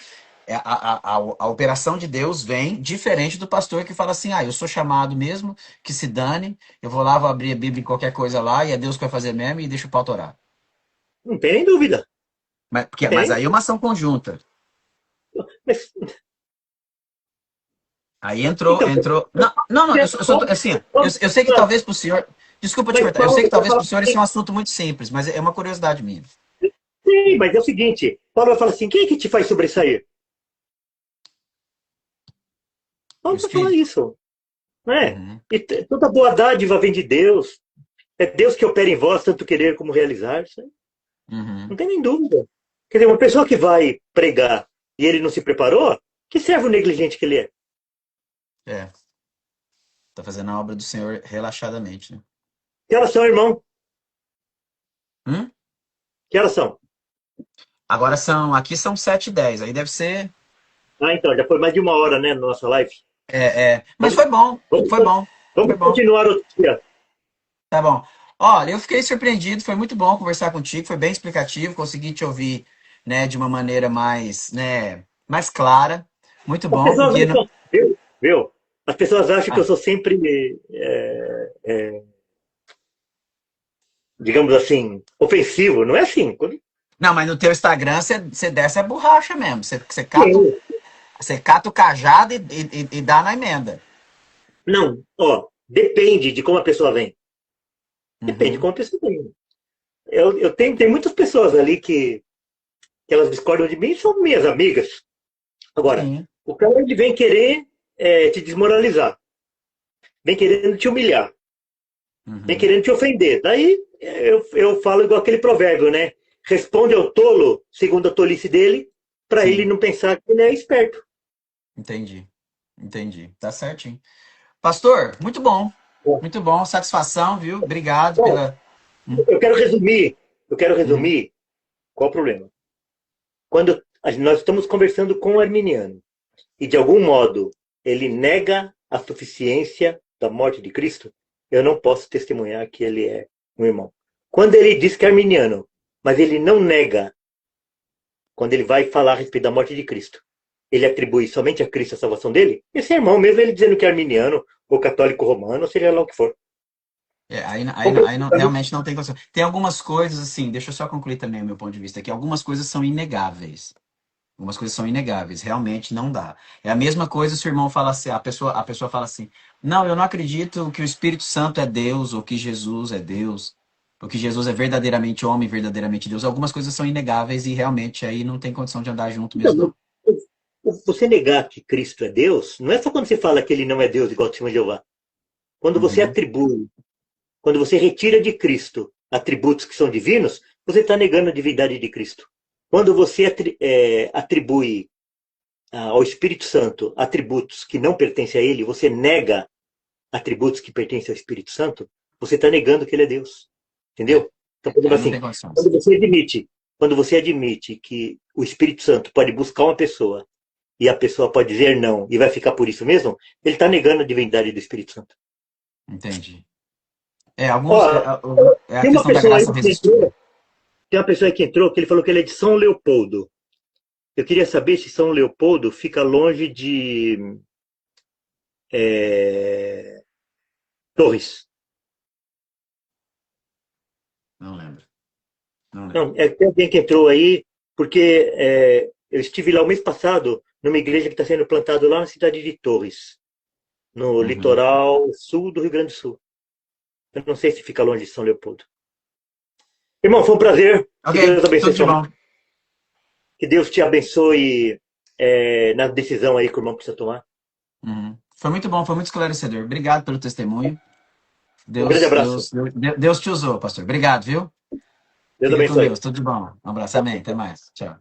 a operação de Deus vem diferente do pastor que fala assim, eu sou chamado mesmo, que se dane, eu vou lá, vou abrir a Bíblia em qualquer coisa lá, e é Deus que vai fazer mesmo, e deixa o pau torar. Não tem nem dúvida. Mas Tem. aí é uma ação conjunta. Mas, Aí entrou, então, entrou. Não, não, não, eu só tô, assim, eu sei que vamos talvez pro senhor. Desculpa te Mas cortar. Eu sei Paulo que vai talvez para falar o senhor isso é um assunto muito simples, mas é uma curiosidade minha. sim, mas é o seguinte, Paulo vai falar assim, quem é que te faz sobressair? O Paulo vai falar espírito. isso, não é? Uhum, E toda boa dádiva vem de Deus. É Deus que opera em vós, tanto querer como realizar. Isso aí não uhum. tem nem dúvida. Quer dizer, uma pessoa que vai pregar e ele não se preparou, que servo negligente que ele é? É, tá fazendo a obra do senhor relaxadamente, né? Que elas são, irmão? Hum? Que elas são? Aqui são 7h10, aí deve ser. Ah, então, já foi mais de uma hora, né, na nossa live. Mas Vamos, foi bom, vamos, foi bom, foi vamos bom. continuar outro dia. Tá bom. Olha, eu fiquei surpreendido, foi muito bom conversar contigo, foi bem explicativo, consegui te ouvir, né, de uma maneira mais, né, mais clara. Muito As bom, pessoas porque acham, viu? As pessoas acham que eu ah, sou sempre, digamos assim, ofensivo. Não é assim. não, mas no teu Instagram você desce a borracha mesmo. Sim. Você cata o cajado e dá na emenda. Não, ó, depende de como a pessoa vem. Depende de Uhum. como a pessoa vem. Eu tenho, tem muitas pessoas ali que elas discordam de mim e são minhas amigas. Agora, Sim. o cara ele vem querer te desmoralizar, vem querendo te humilhar, vem Uhum. querendo te ofender. Daí eu falo igual aquele provérbio, né? Responde ao tolo segundo a tolice dele, para ele Sim. não pensar que ele é esperto. Entendi. Entendi. Tá certinho. Pastor, muito bom. Bom, Muito bom. Satisfação, viu? Obrigado bom, pela. Hum, eu quero uhum. resumir qual o problema. Quando nós estamos conversando com o arminiano e de algum modo ele nega a suficiência da morte de Cristo, eu não posso testemunhar que ele é um irmão. Quando ele diz que é arminiano, mas ele não nega, quando ele vai falar a respeito da morte de Cristo, ele atribui somente a Cristo a salvação dele, esse é irmão, mesmo ele dizendo que é arminiano ou católico romano, ou seja lá o que for. Realmente não tem condição. Tem algumas coisas, assim, deixa eu só concluir também o meu ponto de vista aqui. Algumas coisas são inegáveis. Algumas coisas são inegáveis, realmente não dá. É a mesma coisa se o irmão fala assim, a pessoa fala assim, não, eu não acredito que o Espírito Santo é Deus, ou que Jesus é Deus, ou que Jesus é verdadeiramente homem, verdadeiramente Deus. Algumas coisas são inegáveis e realmente aí não tem condição de andar junto mesmo, Então, não. você negar que Cristo é Deus, não é só quando você fala que ele não é Deus, igual o testemunho de Jeová. Quando você Uhum, atribui, quando você retira de Cristo atributos que são divinos, você está negando a divindade de Cristo. Quando você atribui ao Espírito Santo atributos que não pertencem a ele, você nega atributos que pertencem ao Espírito Santo, você está negando que ele é Deus. é, Entendeu? Então, por exemplo, não assim, tem condições. quando você admite que o Espírito Santo pode buscar uma pessoa e a pessoa pode dizer não e vai ficar por isso mesmo, ele está negando a divindade do Espírito Santo. Entendi. Ó, É a tem uma questão da pessoa aí graça que irresistível. entrou, tem uma pessoa aí que entrou que ele falou que ele é de São Leopoldo. Eu queria saber se São Leopoldo fica longe de é, Torres. Não lembro. Não lembro. Não, tem alguém que entrou aí, porque eu estive lá o mês passado, numa igreja que está sendo plantada lá na cidade de Torres, no Uhum. litoral sul do Rio Grande do Sul. Eu não sei se fica longe de São Leopoldo. Irmão, foi um prazer. Ok, Que Deus abençoe tudo de sua vida. bom. Que Deus te abençoe na decisão aí que o irmão precisa tomar. Uhum. Foi muito bom, foi muito esclarecedor. Obrigado pelo testemunho. Um grande Deus, abraço. Deus, Deus te usou, pastor. Obrigado, viu? Deus Fica com abençoe. Deus. Tudo de bom. Um abraço. Amém. Até mais. Tchau.